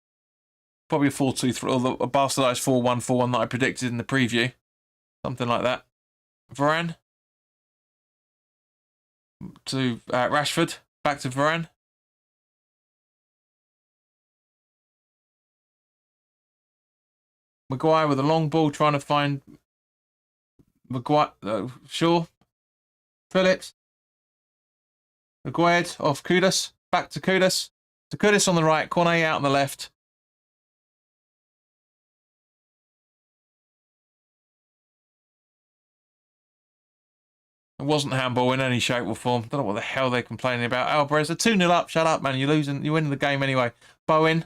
Probably a 4-2-3, or the bastardised 4-1-4-1 that I predicted in the preview. Something like that. Varane. To Rashford. Back to Varane. Maguire with a long ball trying to find Maguire. Shaw. Phillips. Maguire off Kudus. Back to Kudus. To Kudus on the right. Cornet out on the left. It wasn't handball in any shape or form. Don't know what the hell they're complaining about. Alvarez, they're 2-0 up. Shut up, man. You're losing. You're winning the game anyway. Bowen.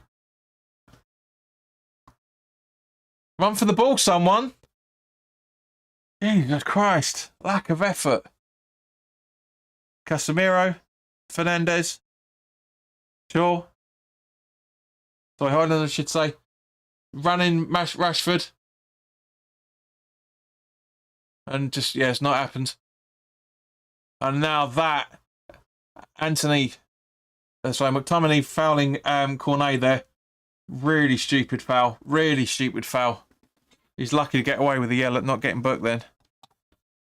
Run for the ball, someone. Jesus Christ. Lack of effort. Casemiro. Fernandez. Shaw. Sorry, Highland, I should say. Running Rashford. And just, yeah, it's not happened. And now that. McTominay fouling Cornet there. Really stupid foul. Really stupid foul. He's lucky to get away with the yellow, not getting booked then.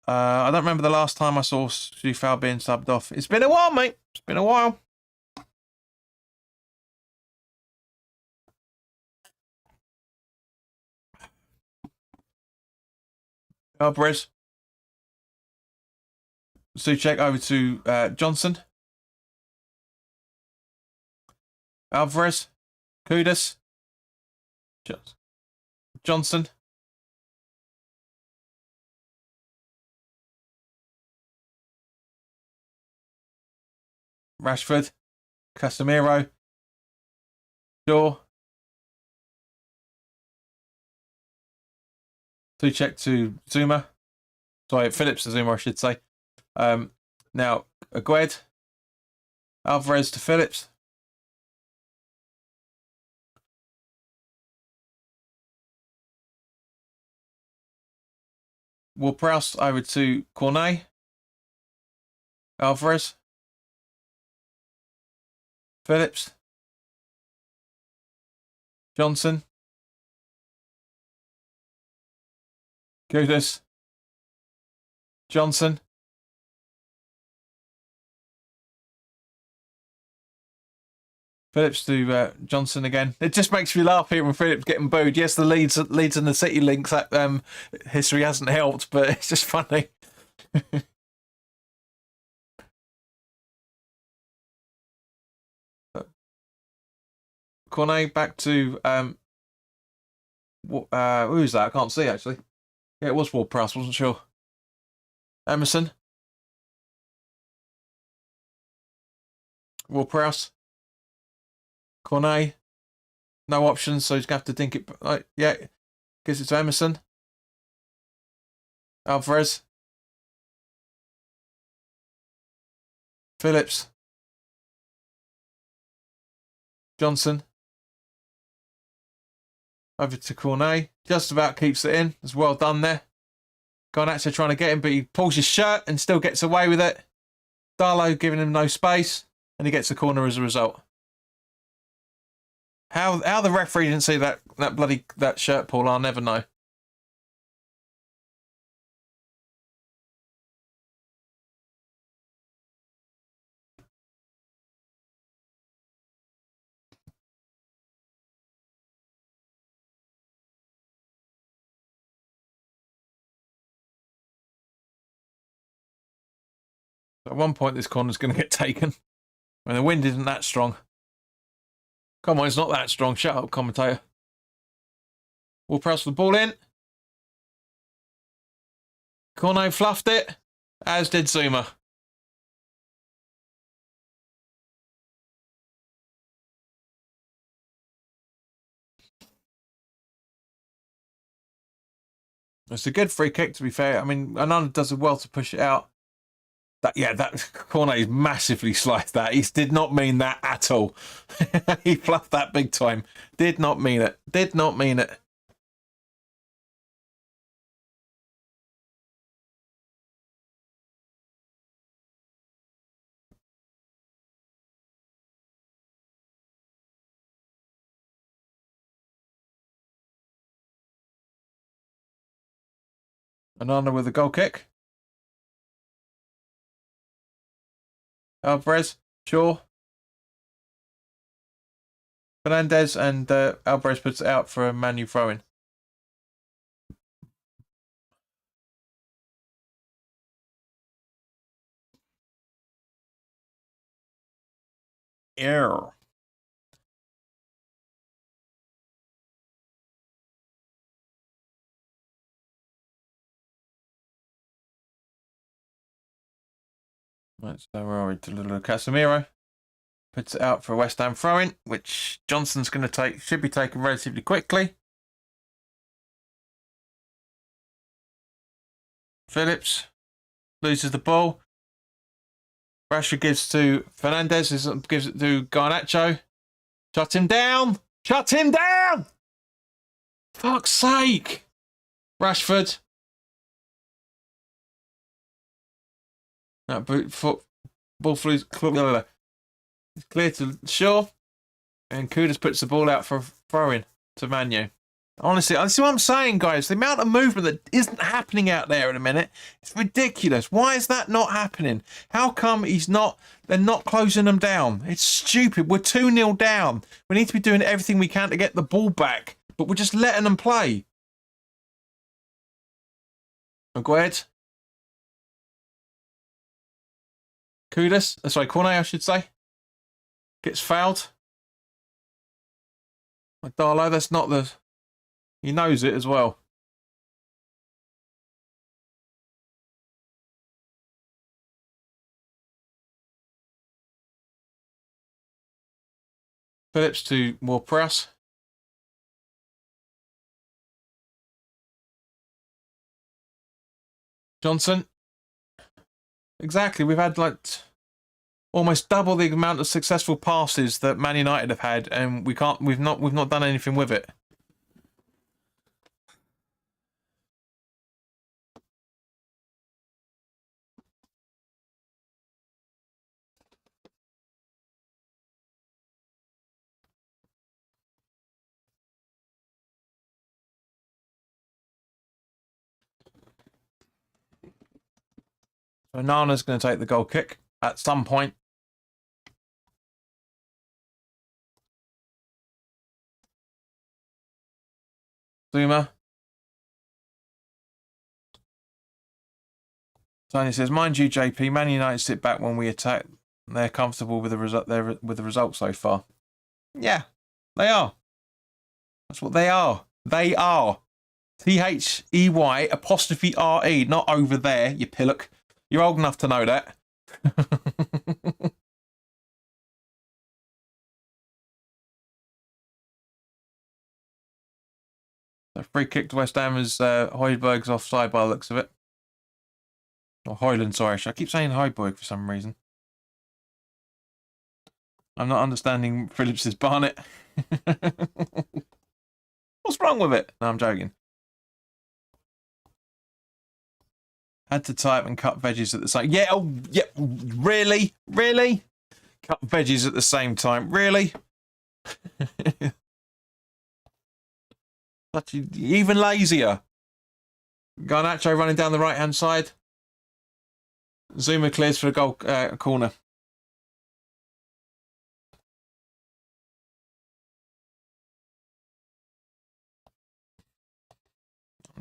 I don't remember the last time I saw Soufal being subbed off. It's been a while, mate. It's been a while. Alvarez. Souček over to Johnson. Alvarez. Kudus. Johnson. Rashford. Casemiro. Shaw. Souček to Zuma. Sorry, Phillips to Zuma, I should say. Now, Agued. Alvarez to Phillips. Ward-Prowse over to Cornet. Alvarez. Phillips. Johnson. Kudus. Johnson. Phillips to Johnson again. It just makes me laugh hearing Phillips getting booed. Yes, the Leeds and the City links, that history hasn't helped, but it's just funny. Cornet back to who is that? I can't see actually. Yeah, it was Ward-Prowse, wasn't sure. Emerson. Ward-Prowse. Cornet. No options, so he's going to have to dink it. Yeah, gives it to Emerson. Alvarez. Phillips. Johnson. Over to Cornet. Just about keeps it in. It's well done there. Garnacho trying to get him, but he pulls his shirt and still gets away with it. Darlow giving him no space, and he gets a corner as a result. How the referee didn't see that shirt pull, I'll never know. At one point, this corner's going to get taken. When the wind isn't that strong. Come on, it's not that strong. Shut up, commentator. We'll press the ball in. Cornet fluffed it, as did Zuma. It's a good free kick, to be fair. I mean, Ananda does well to push it out. That Cornet is massively sliced that. He did not mean that at all. He fluffed that big time. Did not mean it. Did not mean it. Ananda with a goal kick. Alvarez, Shaw. Fernandez, and Alvarez puts it out for a Man U throw-in. Error. Right, so where are we? To little Casemiro. Puts it out for a West Ham throw-in, which Johnson's going to should be taken relatively quickly. Phillips loses the ball. Rashford gives to Fernandez, gives it to Garnacho. Shut him down! Shut him down! Fuck's sake! Rashford. That ball flew clear to Shaw, and Kudus puts the ball out for a throw-in to Man U. Honestly, I see what I'm saying, guys. The amount of movement that isn't happening out there in a minute, it's ridiculous. Why is that not happening? How come they're not closing them down? It's stupid. We're 2-0 down. We need to be doing everything we can to get the ball back, but we're just letting them play. Maguire. Cornet, I should say. Gets fouled. Darlow, that's not the... He knows it as well. Phillips to Ward-Prowse. Johnson. Exactly. We've had almost double the amount of successful passes that Man United have had, and we've not done anything with it. So Nana's going to take the goal kick at some point. Zuma. Tony says, mind you, JP, Man United sit back when we attack. They're comfortable with the result. With the result so far. Yeah, they are. That's what they are. They are. THEY', not over there, you pillock. You're old enough to know that. The free kick to West Ham is Højbjerg's offside by the looks of it. Or Højlund, sorry. I keep saying Højbjerg for some reason. I'm not understanding Phillips's Barnet. What's wrong with it? No, I'm joking. Had to type and cut veggies at the same. Yeah, oh, yeah. Really, really. Cut veggies at the same time. Really. But even lazier. Garnacho running down the right hand side. Zuma clears for a goal corner.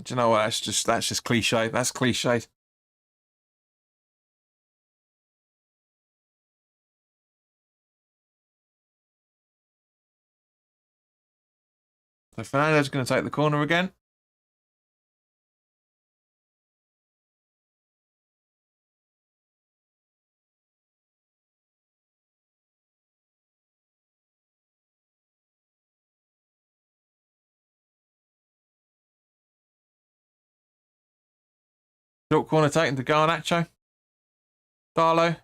Do you know what? That's just cliche. That's cliche. So Fernando's going to take the corner again. Short corner taken to Garnacho. Darlow.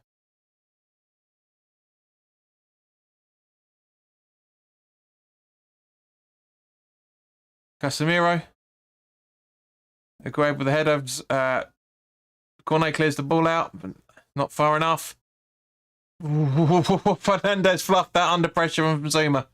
Casemiro. Aguero with the header. Cornet clears the ball out, but not far enough. Fernandez fluffed that under pressure from Zuma.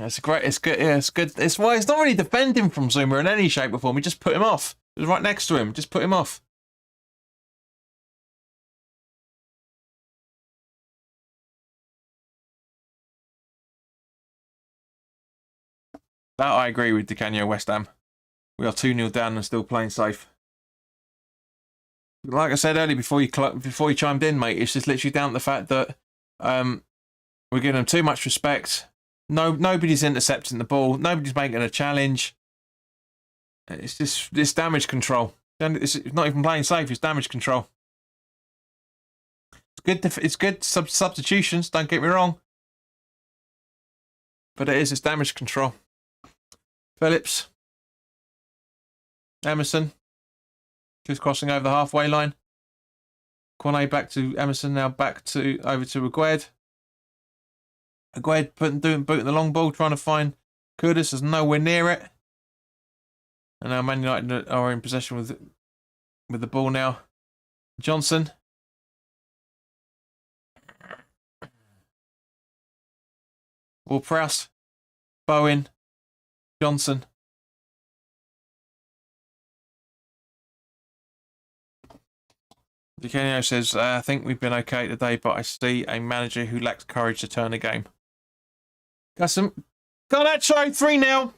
It's great. It's good. Yeah, it's good. It's why it's not really defending from Zuma in any shape or form. We just put him off. It was right next to him. Just put him off. That I agree with DeCanio West Ham. We are 2-0 down and still playing safe. Like I said earlier before you chimed in, mate, it's just literally down to the fact that we're giving them too much respect. Nobody's intercepting the ball. Nobody's making a challenge. It's just this damage control. It's not even playing safe. It's damage control. It's good. It's good substitutions. Don't get me wrong. But it's damage control. Phillips. Emerson. Just crossing over the halfway line. Cornet back to Emerson. Now back to over to Agued. Agued booting the long ball, trying to find Kudus. Is nowhere near it. And now Man United are in possession with the ball now. Johnson. Ward-Prowse. Bowen. Johnson. DeCanio says, I think we've been okay today, but I see a manager who lacks courage to turn a game. Got some. Garnacho, 3-0.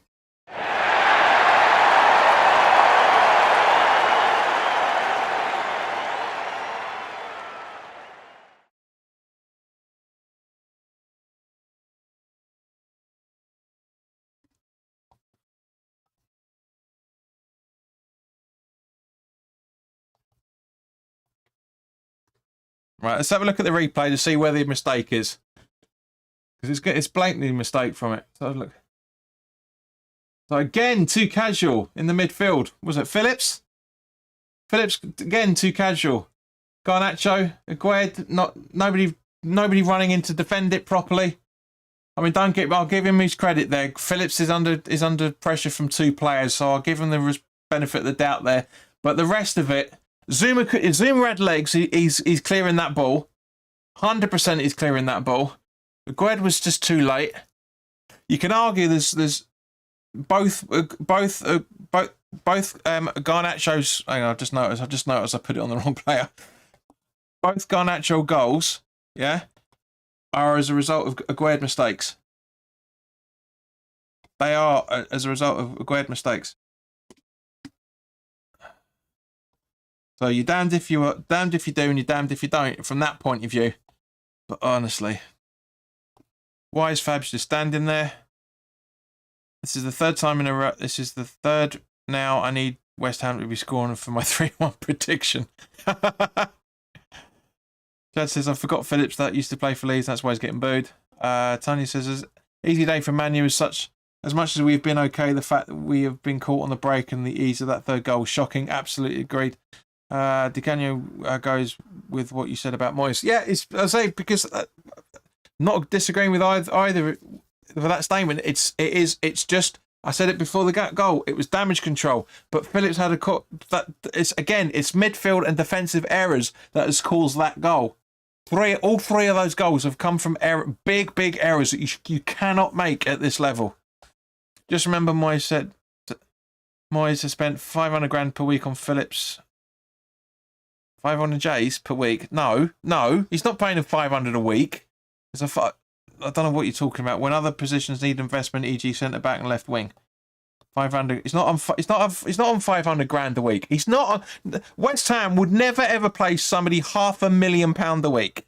Right, let's have a look at the replay to see where the mistake is. Because it's blatantly a mistake from it. So look. So again, too casual in the midfield. Was it Phillips? Phillips again too casual. Garnacho, Agued, nobody running in to defend it properly. I mean, I'll give him his credit there. Phillips is under pressure from two players, so I'll give him the benefit of the doubt there. But the rest of it. Zuma had legs. He's clearing that ball. 100% he's clearing that ball. Aguerd was just too late. You can argue there's both Garnacho's. Hang on, I just noticed I put it on the wrong player. Both Garnacho goals, yeah, are as a result of Aguerd mistakes. They are as a result of Aguerd mistakes. So you're damned if you do, and you're damned if you don't. From that point of view, but honestly, why is Fabs just standing there? This is the third time in a row. This is the third now. I need West Ham to be scoring for my 3-1 prediction. Chad says, I forgot Phillips that used to play for Leeds. That's why he's getting booed. Tanya says, easy day for Man U as much as we've been okay, the fact that we have been caught on the break and the ease of that third goal, shocking. Absolutely agreed. DiCanio goes with what you said about Moyes. Yeah, I say because not disagreeing with either for that statement. It's just, I said it before the goal. It was damage control, but Phillips had it's midfield and defensive errors that has caused that goal. All three of those goals have come from big errors that you cannot make at this level. Just remember, Moyes has spent 500 grand per week on Phillips. 500 J's per week. No, he's not paying him 500 a week. I don't know what you're talking about. When other positions need investment, e.g., centre back and left wing, 500. It's not on 500 grand a week. He's not on. West Ham would never ever play somebody £500,000 a week.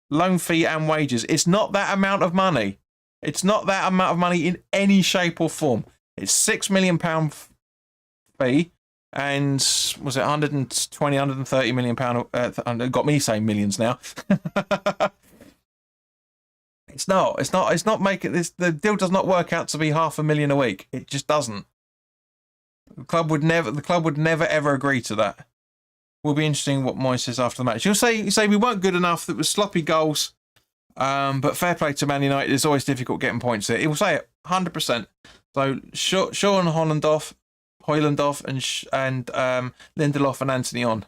Loan fee and wages. It's not that amount of money. It's not that amount of money in any shape or form. It's £6 million fee, and was it 120, 130 million pound? Got me saying millions now. It's not making this. The deal does not work out to be £500,000 a week. It just doesn't. The club would never ever agree to that. Will be interesting what Moyes says after the match. He'll say we weren't good enough. That was sloppy goals. But fair play to Man United. It's always difficult getting points here. He will say it 100%. So Shaw and Hoylandoff and Lindelof and Anthony on.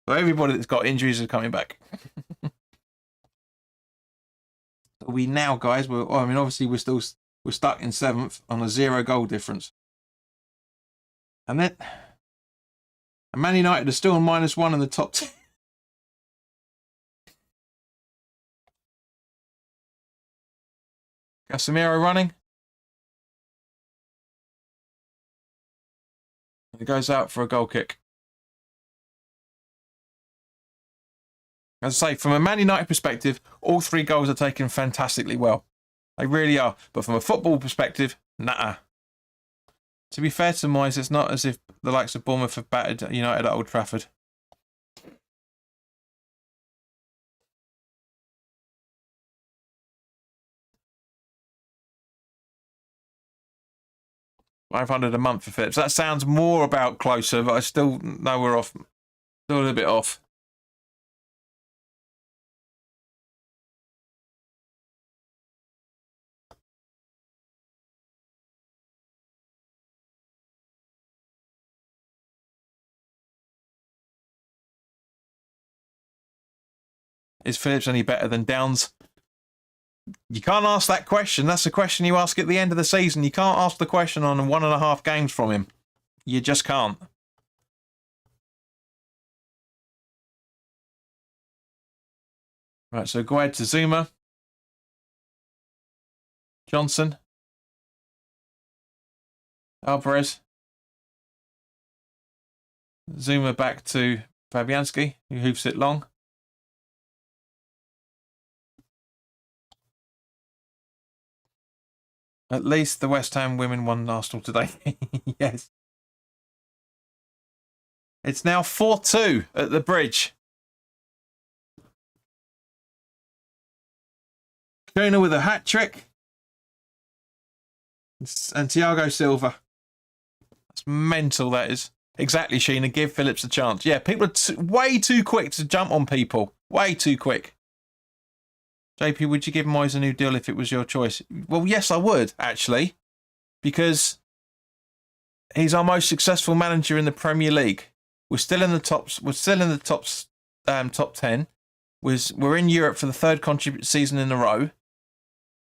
So everybody that's got injuries is coming back. We now, guys. Obviously we're stuck in 7th on a 0 goal difference, and Man United are still on -1 in the top 10. Casemiro running. It goes out for a goal kick. As I say, from a Man United perspective, all 3 goals are taken fantastically well. They really are. But from a football perspective, nah. To be fair to Moyes, it's not as if the likes of Bournemouth have battered United at Old Trafford. $500 a month for Phillips. That sounds more about closer, but I still know we're off. Still a little bit off. Is Phillips any better than Downs? You can't ask that question. That's the question you ask at the end of the season. You can't ask the question on 1.5 games from him. You just can't. Right, so go ahead to Zuma. Johnson. Alvarez. Zuma back to Fabianski, who hoofs it long. At least the West Ham women won Arsenal today. Yes. It's now 4-2 at the Bridge. Jonah with a hat-trick. And Thiago Silva. That's mental, that is. Exactly, Sheena. Give Phillips a chance. Yeah, people are way too quick to jump on people. Way too quick. JP, would you give Moyes a new deal if it was your choice? Well, yes, I would, actually. Because he's our most successful manager in the Premier League. We're still in the top 10. We're in Europe for the third season in a row.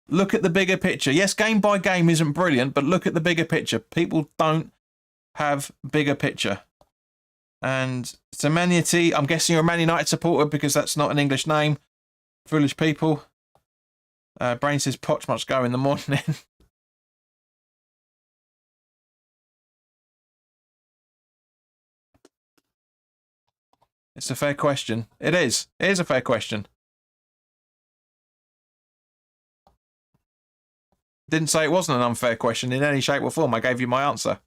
Look at the bigger picture. Yes, game by game isn't brilliant, but look at the bigger picture. People don't have bigger picture. And Semeniati, I'm guessing you're a Man United supporter because that's not an English name. Foolish people. Brain says Poch must go in the morning. It's a fair question. It is. It is a fair question. Didn't say it wasn't an unfair question in any shape or form. I gave you my answer.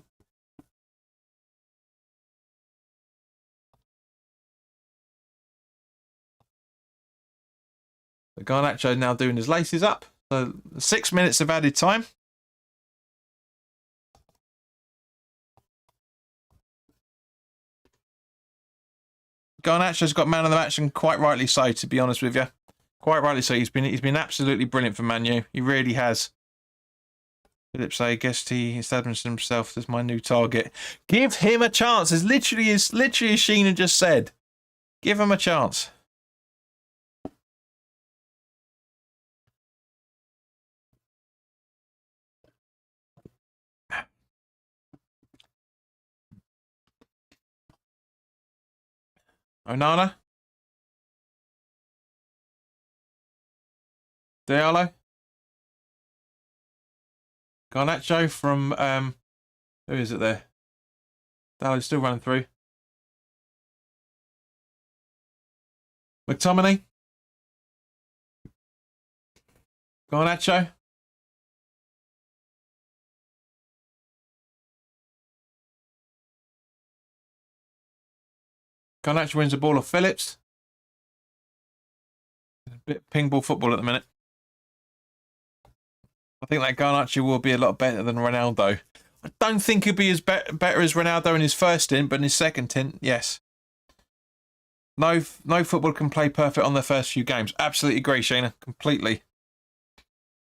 The Garnacho now doing his laces up. So 6 minutes of added time. Garnacho's got man of the match, and quite rightly so, to be honest with you. Quite rightly so. He's been absolutely brilliant for Man U. He really has. Phillips, I guess he established himself as my new target. Give him a chance. As literally as Sheena just said. Give him a chance. Onana. Diallo. Garnacho from who is it there? Diallo's still running through. McTominay. Garnacho. Garnacho wins the ball off Phillips. A bit ping ball football at the minute. I think that Garnacho will be a lot better than Ronaldo. I don't think he'll be as better as Ronaldo in his first stint, but in his second stint, yes. No football can play perfect on their first few games. Absolutely agree, Sheena. Completely.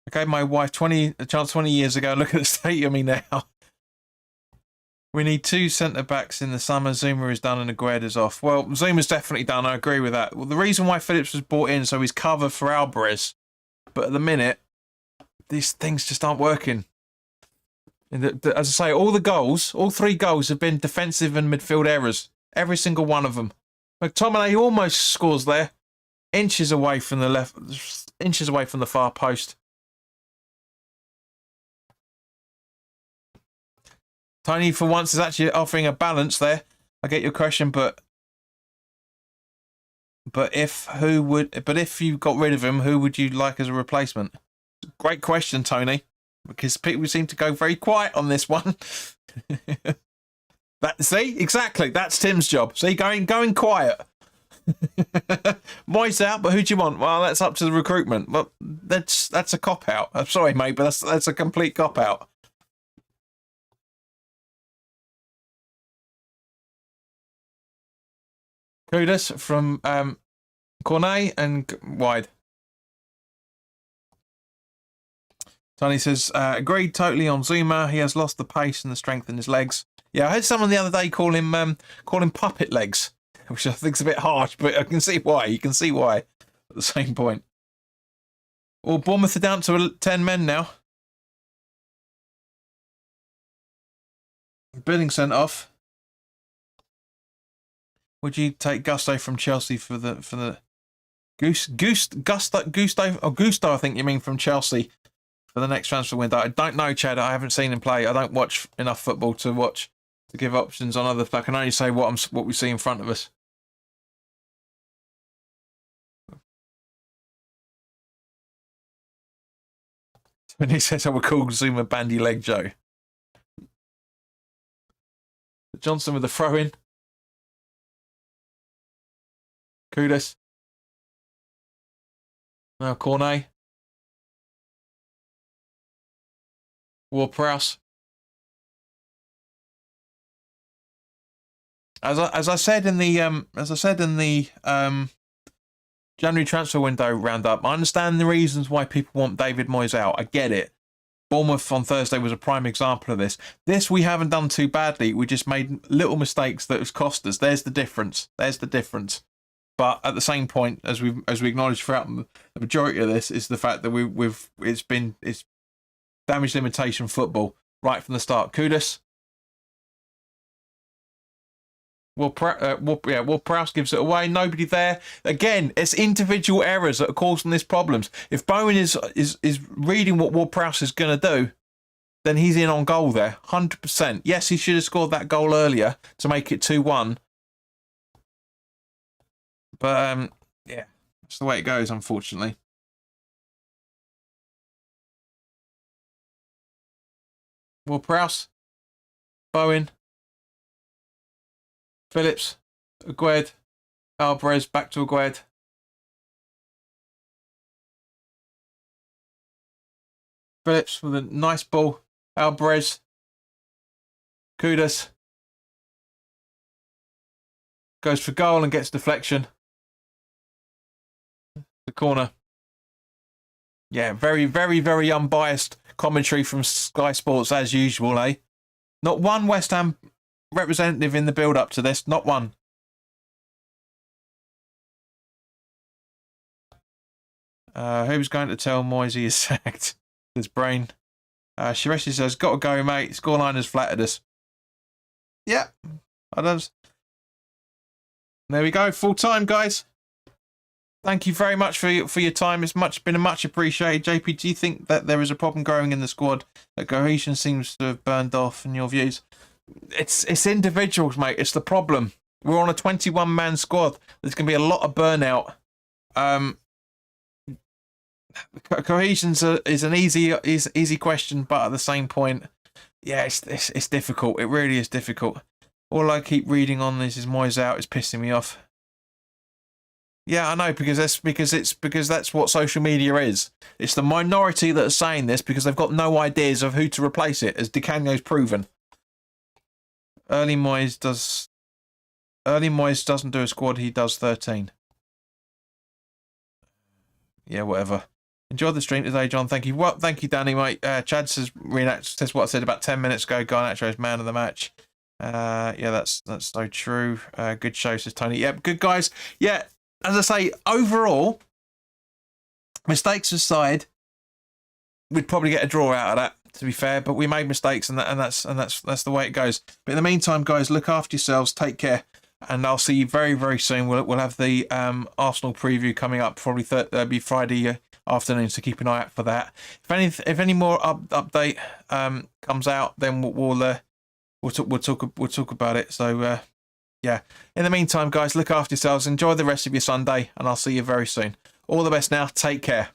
I gave my wife a chance 20 years ago. Look at the state of me now. We need 2 centre-backs in the summer. Zuma is done and Aguero's off. Well, Zuma's definitely done. I agree with that. Well, the reason why Phillips was brought in, so he's cover for Alvarez. But at the minute, these things just aren't working. As I say, all 3 goals have been defensive and midfield errors. Every single one of them. McTominay almost scores there. Inches away from the far post. Tony, for once, is actually offering a balance there. I get your question, but if you got rid of him, who would you like as a replacement? Great question, Tony, because people seem to go very quiet on this one. See, exactly. That's Tim's job. See, going quiet. Moyes out, but who do you want? Well, that's up to the recruitment. Well, that's a cop out. I'm sorry, mate, but that's a complete cop out. Kudos from Cornet and wide. Tony says, agreed totally on Zuma. He has lost the pace and the strength in his legs. Yeah, I heard someone the other day call him puppet legs, which I think's a bit harsh, but I can see why. You can see why at the same point. Well, Bournemouth are down to 10 men now. Billing sent off. Would you take Gusto from Chelsea for the Gusto? I think you mean from Chelsea for the next transfer window. I don't know, Chad. I haven't seen him play. I don't watch enough football to give options on other. I can only say what we see in front of us. When he says I would call Zuma Bandy Leg Joe. Johnson with the throw in. Kudos. Now Cornet. Ward-Prowse. As I said in the January transfer window roundup, I understand the reasons why people want David Moyes out. I get it. Bournemouth on Thursday was a prime example of this. This we haven't done too badly. We just made little mistakes that has cost us. There's the difference. But at the same point, as we acknowledged throughout the majority of this, is the fact that it's damage limitation football right from the start. Kudus. Prowse gives it away. Nobody there. Again, it's individual errors that are causing these problems. If Bowen is reading what Ward-Prowse is going to do, then he's in on goal there, 100%. Yes, he should have scored that goal earlier to make it 2-1. But yeah, that's the way it goes, unfortunately. Ward-Prowse, Bowen, Phillips, Agued, Alvarez, back to Agued. Phillips with a nice ball. Alvarez. Kudus. Goes for goal and gets deflection. The corner. Yeah, very, very, very unbiased commentary from Sky Sports as usual, eh? Not one West Ham representative in the build-up to this. Not one. Who's going to tell Moyes he is sacked? His brain. Shireshi says, got to go, mate. Scoreline has flattered us. Yeah. There we go. Full time, guys. Thank you very much for your time. It's been much appreciated. JP, do you think that there is a problem growing in the squad? That cohesion seems to have burned off in your views? It's individuals, mate. It's the problem. We're on a 21-man squad. There's going to be a lot of burnout. Cohesion is an easy question, but at the same point, yeah, it's difficult. It really is difficult. All I keep reading on this is Moyes out is pissing me off. Yeah, I know, because that's what social media is. It's the minority that are saying this because they've got no ideas of who to replace it, as Di Canio's proven. Early Moyes doesn't do a squad, he does 13. Yeah, whatever. Enjoy the stream today, John. Thank you. Well, thank you, Danny, mate. Chad says what I said about 10 minutes ago. Garnacho is man of the match. Yeah, that's so true. Good show, says Tony. Yep, good guys. Yeah, as I say, overall, mistakes aside, we'd probably get a draw out of that, to be fair. But we made mistakes, and that's the way it goes. But in the meantime, guys, look after yourselves. Take care, and I'll see you very, very soon. We'll have the Arsenal preview coming up. Probably be Friday afternoon, so keep an eye out for that. If any more update comes out, then we'll talk about it. So yeah. In the meantime, guys, look after yourselves. Enjoy the rest of your Sunday, and I'll see you very soon. All the best now. Take care.